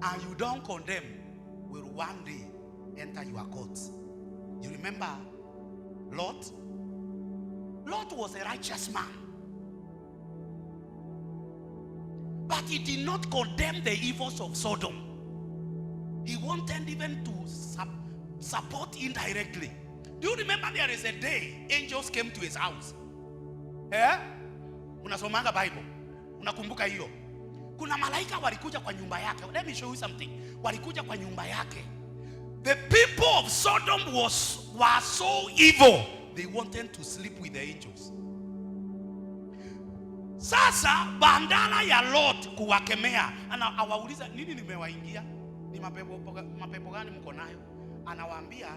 and you don't condemn will one day enter your courts. You remember Lot? Lot was a righteous man, but he did not condemn the evils of Sodom. He wanted even to support indirectly. Do you remember there is a day angels came to his house? Unasomanga Bible? Unakumbuka hiyo? Kuna malaika walikuja kwa nyumba yake. Let me show you something. Walikuja kwa nyumba yake. The people of Sodom were so evil, they wanted to sleep with the angels. Sasa bandala ya Lot kuwakemea, awauliza nini nimewaingia? Ni mapepo gani mko nayo? Anawaambia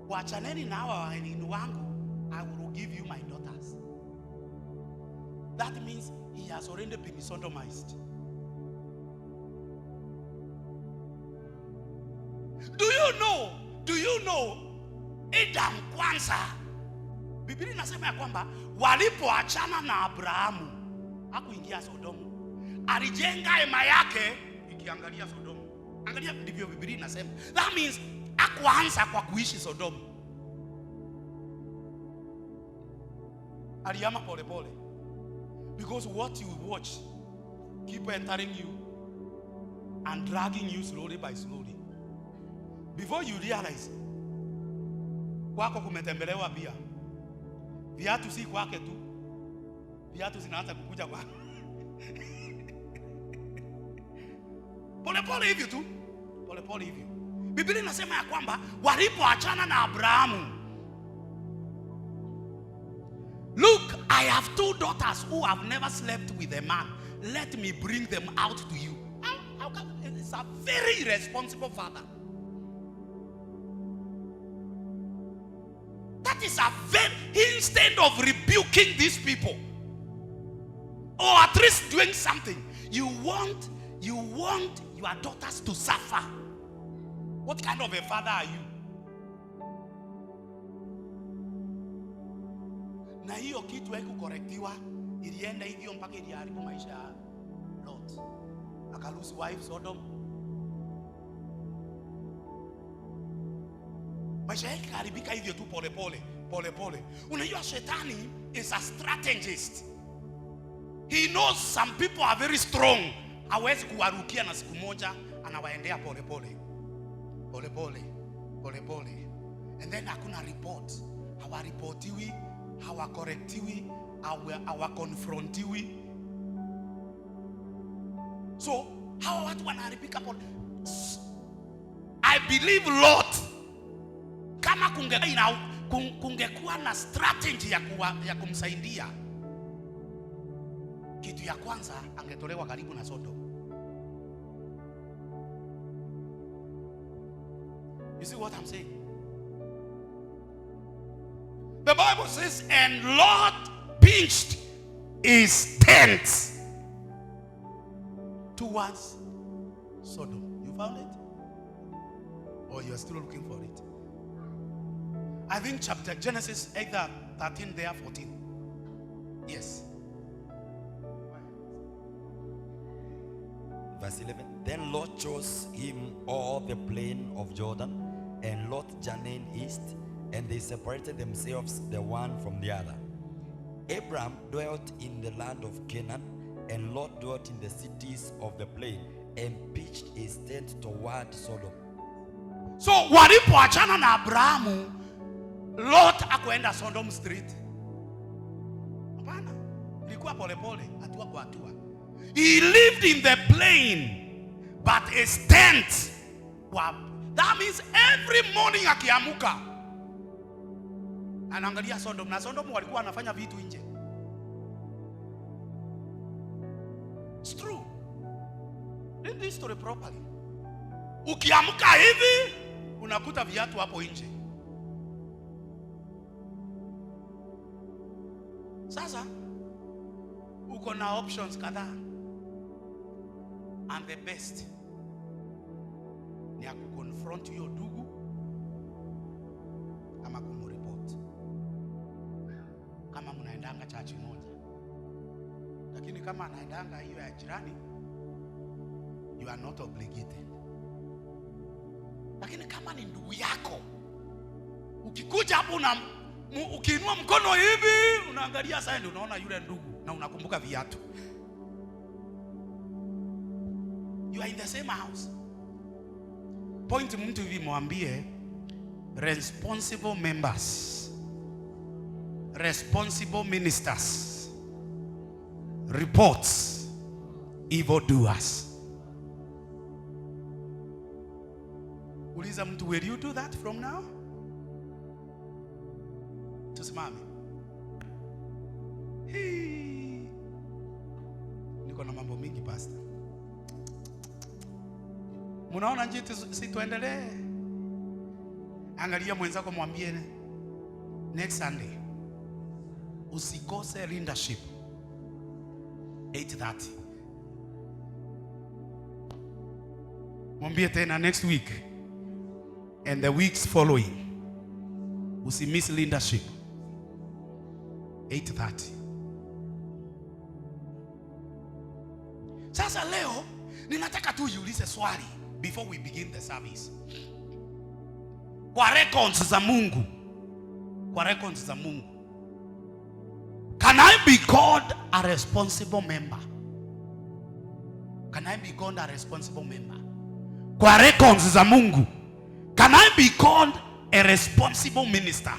wachaneni na hawa wageni wangu, I will give you my daughters. That means he has already been sodomized. Do you know Adam kwanza, Biblia inasema ya kwamba walipoachana na Abrahamu hakuingia Sodomu, alijenga hema yake ikiangalia Sodomu. Angalia, ndivyo Biblia inasema. That means hakuanza kwa kuishi Sodomu, alihama pole pole, because what you watch keep entering you and dragging you slowly by slowly. Before you realize, kwako kumetembelewa pia. Viatu si kwake tu, viatu zinaanza kukuja kwa pole pole hivyo tu, pole pole hivyo. Biblia inasema ya kwamba walipoachana na Abrahamu, look, I have 2 daughters who have never slept with a man. Let me bring them out to you. How come? It's a very irresponsible father. That is a very, instead of rebuking these people or at least doing something, you want your daughters to suffer. What kind of a father are you? Na hiyo kitu haikukorektiwa, ilienda hivyo mpaka iliharibu maisha ya Lot. Akalusi wife Sodom. Maisha yake karibika hivyo tu, pole pole, pole pole. Unajua shetani is a strategist. He knows some people are very strong. Hawezi kuwarukia na siku moja, anawaendea pole pole. Pole pole, pole pole. And then hakuna report. Hawaripotiwi, hawakorektiwi, hawakonfrontiwi. So, hawa watu wanaharibika pole. I believe Lot, kama kungekuwa na strategy ya kumsaidia, kitu ya kwanza angetolewa karibu na Sodom. You see what I'm saying? The Bible says, and Lot pitched his tent towards Sodom. You found it? Or you are still looking for it? I think chapter Genesis either 13 there 14. Yes. Verse 11. Then Lot chose him all the plain of Jordan, and Lot journeyed east, and they separated themselves the one from the other. Abram dwelt in the land of Canaan, and Lot dwelt in the cities of the plain, and pitched his tent toward Sodom. So walipoachana na Abrahamu, Lot akuenda Sodom Street. Hapana, ilikuwa pole pole, hatua kwa hatua. He lived in the plain, but his tent. That means every morning akiamuka anaangalia Sodom, na Sodom walikuwa wanafanya vitu nje. It's true. Read this story properly. Ukiamuka hivi unakuta viatu hapo nje. Sasa uko na options kadhaa, and the best ni ya kuconfront hiyo ndugu ama kumreport kama mnaendanga church moja. Lakini kama anaendanga hiyo ya jirani, you are not obligated. Lakini kama ni ndugu yako, ukikuja hapo na ukiinua mkono hivi unaangalia sasa, ndio unaona yule ndugu na unakumbuka viatu. You are in the same house. Point mtu hivi, mwambie responsible members, responsible ministers reports evil doers. Uliza mtu, will you do that from now? Tusimame. Niko na mambo mingi pastor. Munaona njiti si tuendelee? Angalia mwenzako mwambie next Sunday usikose leadership 8:30. Mwambie tena next week and the weeks following usimiss leadership 8:30. Sasa leo ninataka tu jiulize swali before we begin the service. Kwa records za Mungu, kwa records za Mungu, can I be called a responsible member? Can I be called a responsible member? Kwa records za Mungu, can I be called a responsible minister?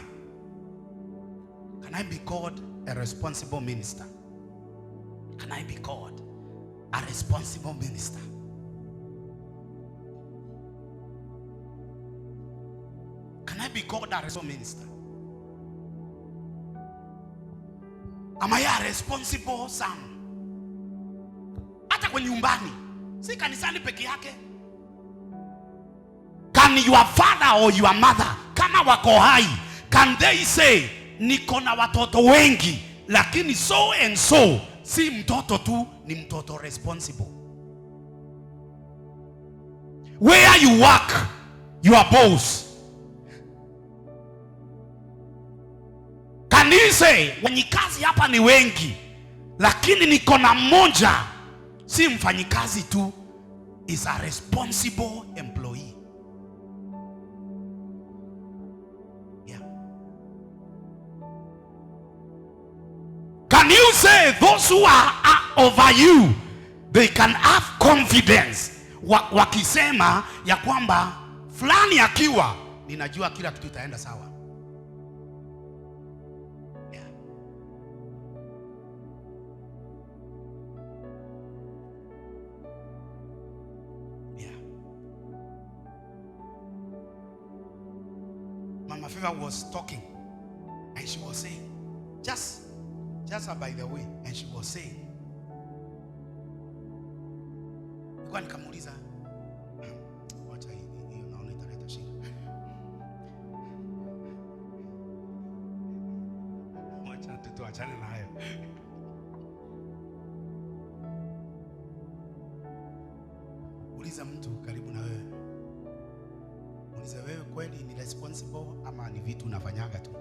Can I be called a responsible minister? Can I be called a responsible minister? Can I be called a responsible minister? Am I a responsible son? Hata kwenye nyumbani, si kanisani peke yake. Can your father or your mother, kama wako hai, can they say niko na watoto wengi lakini so and so si mtoto tu, ni mtoto responsible? Where you work, your boss, can you say wanyikazi hapa ni wengi lakini niko na mmoja si mfanyikazi tu, is a responsible employee? Yeah. Can you say those who are over you, they can have confidence wakisema ya kwamba fulani akiwa, ninajua kila kitu itaenda sawa? Yeah. Yeah. Mama Favor was talking and she was saying, just by the way, and she was saying, kwa nikamuuliza, wacha hiyo naona italeta shida. Wacha tuachane na hayo. Uliza mtu karibu na wewe. Uliza wewe, kweli ni responsible ama ni vitu unafanyaga tu?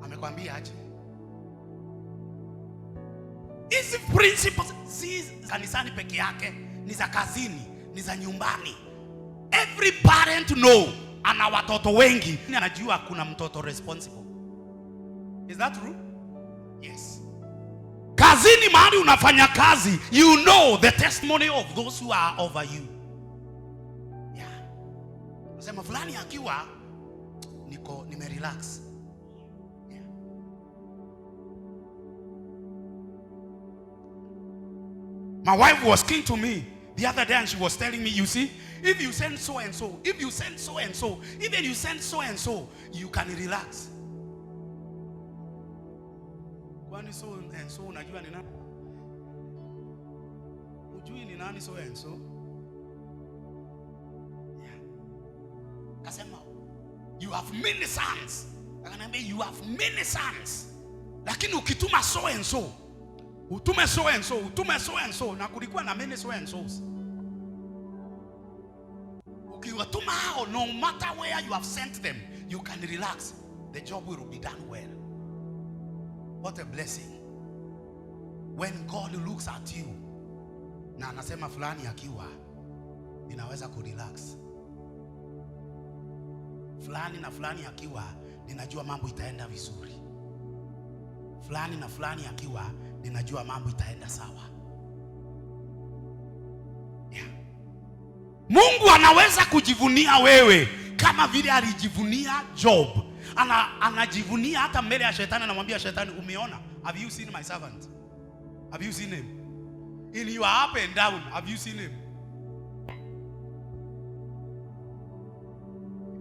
Amekwambia aje? Hizi principles si kanisani peke yake, ni za kazini, ni za nyumbani. Every parent know ana watoto wengi, anajua kuna mtoto responsible. Is that true? Yes. Kazini mahali unafanya kazi, you know the testimony of those who are over you. Yeah. Nasema fulani akiwa nimerelax. My wife was speaking to me the other day and she was telling me, you see, if you send so and so, if you send so and so, even you send so and so, you can relax. Kwani so and so unajua ni nani? Ujui ni nani so and so? Yeah. Kasema, you have many sons. Akaniambia, you have many sons. Lakini ukituma so and so, utume so and so, utume so and so, na kulikuwa na many so and so's. Ukiwatuma hao, no matter where you have sent them, you can relax. The job will be done well. What a blessing when God looks at you na anasema fulani akiwa, ninaweza kurelax. Fulani na fulani akiwa, ninajua mambo itaenda vizuri. Fulani na fulani akiwa, ninajua mambo itaenda sawa. Yeah. Mungu anaweza kujivunia wewe kama vile alijivunia Job. Anajivunia hata mbele ya shetani, anamwambia shetani, umeona? Have you seen my servant? Have you seen him? In your up and down, have you seen him?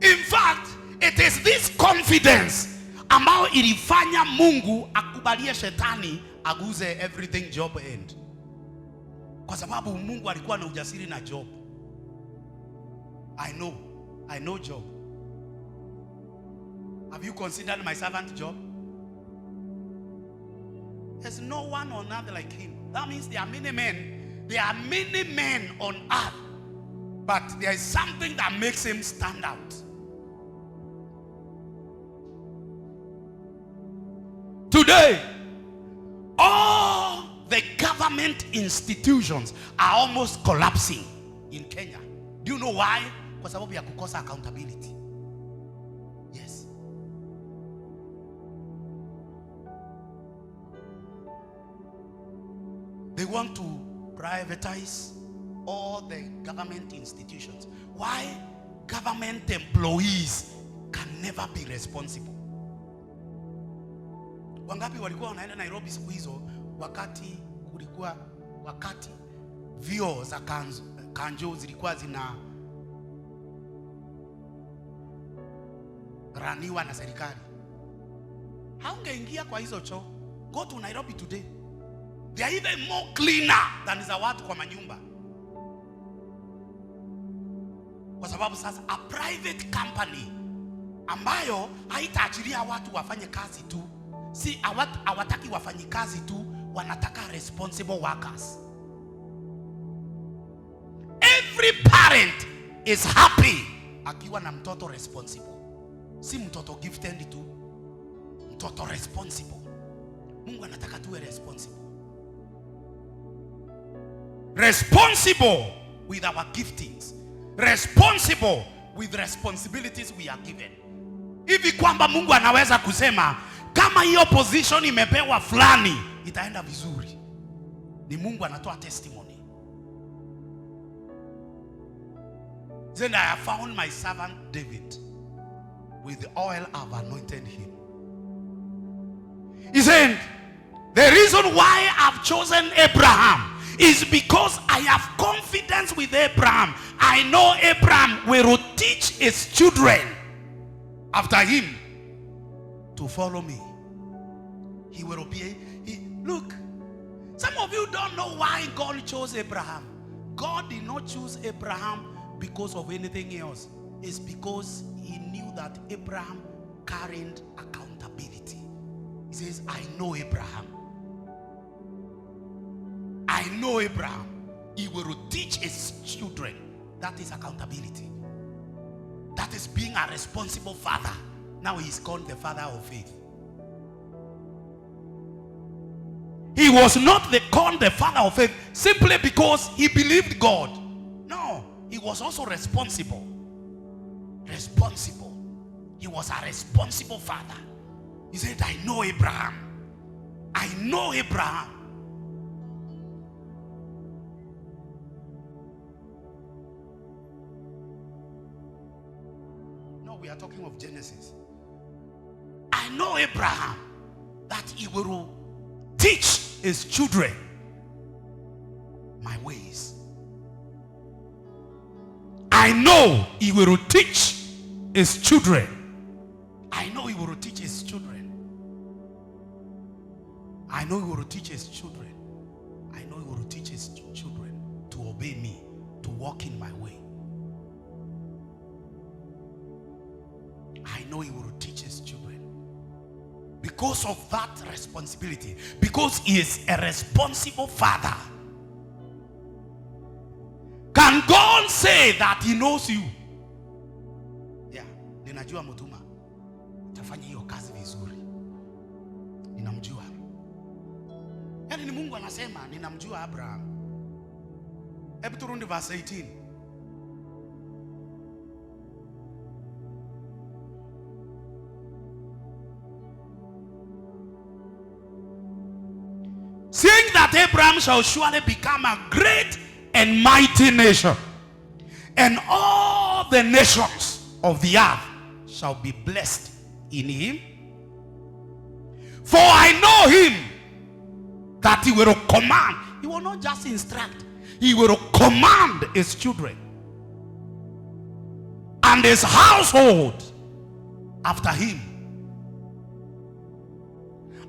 In fact, it is this confidence ambao ilifanya Mungu akubalie shetani aguze everything Job end. Kwa sababu Mungu alikuwa na ujasiri na Job. I know Job. Have you considered my servant Job? There's no one on earth like him. That means there are many men on earth, but there is something that makes him stand out. Today, all the government institutions are almost collapsing in Kenya. Do you know why? Kwa sababu ya kukosa accountability. Yes. They want to privatize all the government institutions. Why? Government employees can never be responsible. Wangapi walikuwa wanaenda Nairobi siku hizo wakati vio za kanjo zilikuwa zina raniwa na serikali? Haungeingia kwa hizo choo. Go to Nairobi today. They are even more cleaner than za watu kwa manyumba. Kwa sababu sasa a private company ambayo haitaachilia watu wafanye kazi tu. Si hawataki wafanyi kazi tu, wanataka responsible workers. Every parent is happy akiwa na mtoto responsible. Si mtoto gifted tu, mtoto responsible. Mungu anataka tuwe responsible. Responsible with our giftings. Responsible with responsibilities we are given. Hivi kwamba Mungu anaweza kusema kama hiyo position imepewa fulani itaenda vizuri. Ni Mungu anatoa testimony. Then I have found my servant David. With the oil I've anointed him. He said, the reason why I've chosen Abraham is because I have confidence with Abraham. I know Abraham will teach his children after him to follow me. He will obey. Look, some of you don't know why God chose Abraham. God did not choose Abraham because of anything else. It's because he knew that Abraham carried accountability. He says, I know Abraham. I know Abraham. He will teach his children. That is accountability. That is being a responsible father. Now he is called the father of faith. He was not called the father of faith simply because he believed God. No, he was also responsible. Responsible. He was a responsible father. He said, I know Abraham. I know Abraham. No, we are talking of Genesis. I know Abraham that he will teach his children my ways. I know he will teach his children. I know he will teach his children. I know he will teach his children. I know he will teach his children to obey me, to walk in my way. I know he will teach his children. Because of that responsibility, because he is a responsible father. Can God say that he knows you? Yeah, ninajua mutuma. Tafanya hiyo kazi vizuri. Ninamjua. Yaani ni Mungu anasema ninamjua Abraham. Hebu turudi verse 18. Saying that Abraham shall surely become a great and mighty nation, and all the nations of the earth shall be blessed in him. For I know him, that he will command. He will not just instruct, he will command his children and his household after him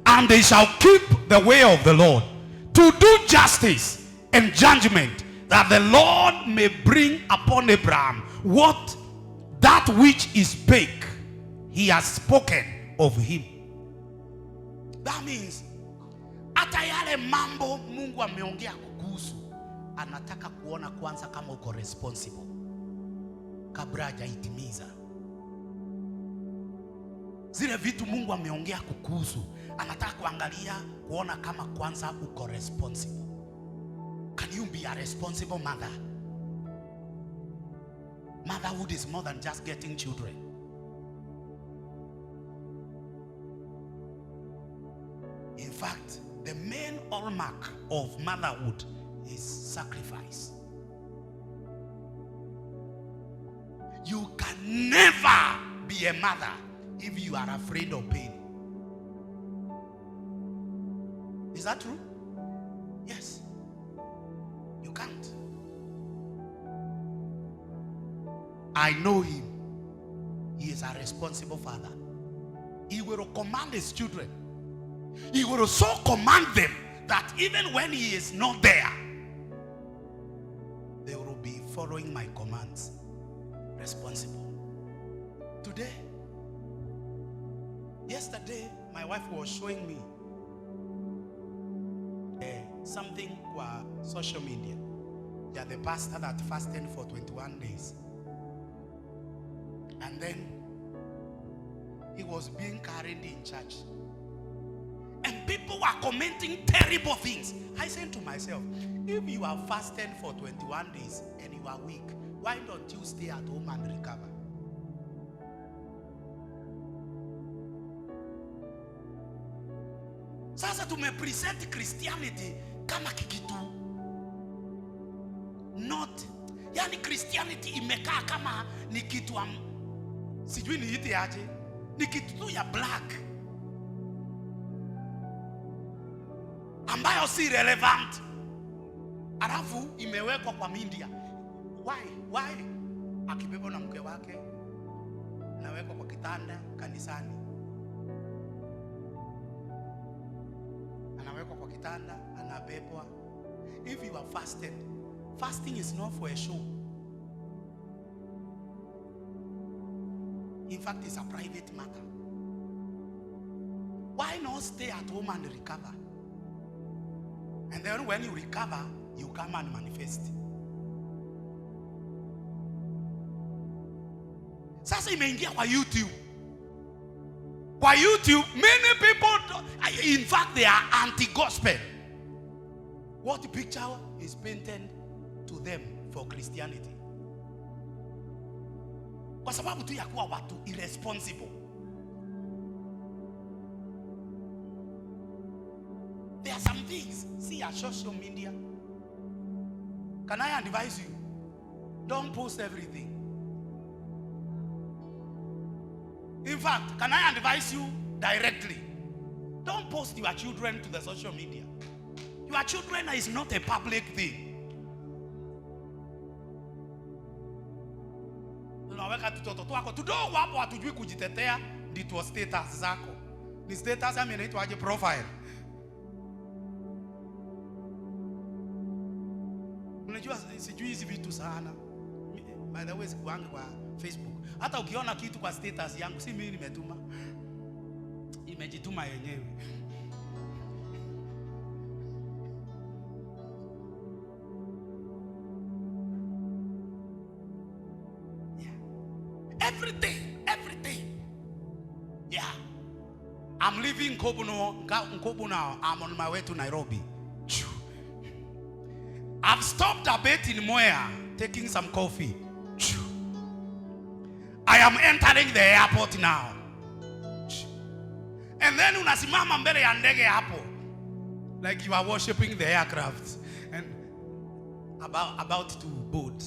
and they shall keep the way of the Lord, to do justice and judgment, that the Lord may bring upon Abraham that which he spake, he has spoken of him. That means hata yale mambo Mungu ameongea kukuhusu, anataka kuona kwanza kama uko responsible kabla hajaitimiza. Zile vitu Mungu ameongea kukuhusu, anataka kuangalia kuona kama kwanza uko responsible. Can you be a responsible mother? Motherhood is more than just getting children. In fact, the main hallmark of motherhood is sacrifice. You can never be a mother if you are afraid of pain. Is that true? Yes. You can't. I know him. He is a responsible father. He will command his children. He will so command them that even when he is not there, they will be following my commands. Responsible. Today, yesterday, my wife was showing me something on social media. Yeah, the pastor that fasted for 21 days. And then he was being carried in church. And people were commenting terrible things. I said to myself, if you are fasted for 21 days and you are weak, why don't you stay at home and recover? Sasa tumepresent Christianity kama kikitu. Not, yani Christianity imekaa kama ni kitu sijui ni ite aje, ni kitu ya black ambayo si relevant, alafu imewekwa kwa media. Why? Akibebwa na mke wake, nawekwa kwa kitanda kanisani, anawekwa kwa kitanda, anabebwa. If you are fasted, fasting is not for a show. In fact, it's a private matter. Why not stay at home and recover? And then when you recover, you come and manifest. Sasa imeingia kwa YouTube. Kwa YouTube, many people, in fact, they are anti-gospel. What picture is painted to them for Christianity? Kwa sababu tu ya kuwa watu irresponsible. There are some things, see at social media. Can I advise you? Don't post everything. In fact, can I advise you directly? Don't post your children to the social media. Your children is not a public thing. Unaweka tutoto wako tudogo hapo, hatujui kujitetea, ndito status zako. Ni status ama inaitwa aje, profile. Unajua sijui hizi vitu sana. By the way, sikuangi kwa Facebook. Hata ukiona kitu kwa status yangu, si mimi nimetuma. Imejituma yenyewe. Everything. Yeah. I'm leaving Nkobo now. I'm on my way to Nairobi. I've stopped a bit in Moya, taking some coffee. I am entering the airport now. And then unasimama mbele ya ndege hapo, like you are worshiping the aircraft and about to board.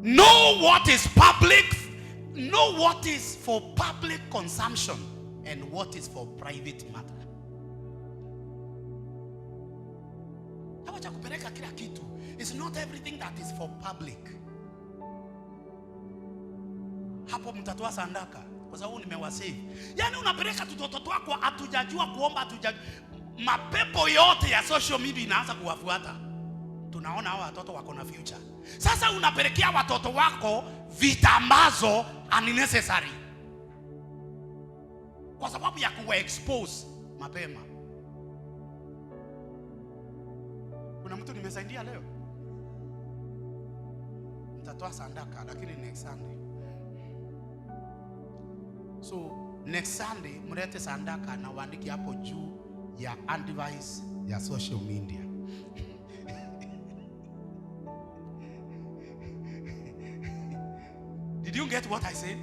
Know what is public, know what is for public consumption and what is for private matter. Hawacha kupeleka kila kitu. It's not everything that is for public. Hapo hapo mtatoa sadaka kwa sababu nimewasave. Yaani unapeleka tutoto wako hatujajua kuomba, hatujajua. Mapepo yote ya social media inaanza kuwafuata. Tunaona hao watoto wako na future. Sasa unapelekea watoto wako vita ambazo unnecessary, kwa sababu ya kuwa expose mapema. Kuna mtu nimesaidia leo, nitatoa sadaka lakini next Sunday. So next Sunday mlete sadaka na waandike hapo juu ya advice ya social media. Did you get what I said?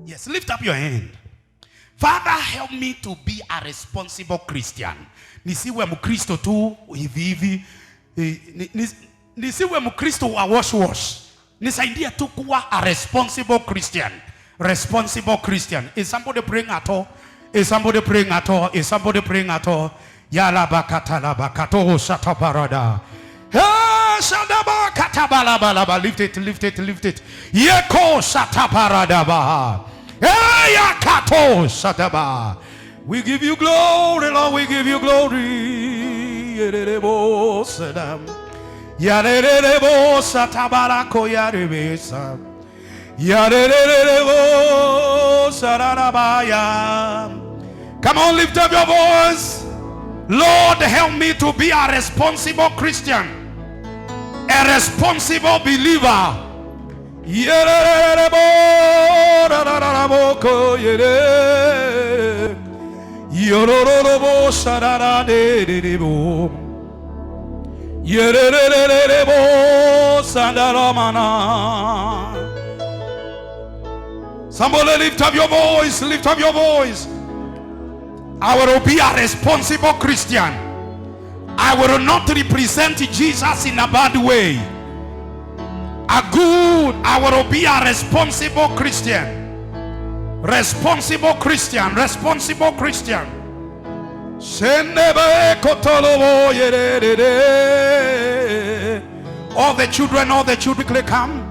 Yes, lift up your hand. Father, help me to be a responsible Christian. Nisiwe mkristo tu hivi hivi. Nisiwe mkristo wa wash. Nisaidie tu kuwa a responsible Christian. Responsible Christian. Is somebody praying at all? Is somebody praying at all? Is somebody praying at all? Yala bakata la bakato shata parada. Shadaba katabala balaba. Lift it, lift it, lift it. Yeko shata parada ba. Kato shadaba. We give you glory, Lord. We give you glory. Yerebo sadam. Yarebo satabala ko yarebesa. Yarebo sararabaya. Come on, lift up your voice. Lord, help me to be a responsible Christian, a responsible believer. Yerebo rararaboko yere. Yororobo sarararebo. Yererererebo sandaramana. Somebody lift up your voice, lift up your voice. I will be a responsible Christian. I will not represent Jesus in a bad way. I will be a responsible Christian. Responsible Christian, responsible Christian. All the children, come.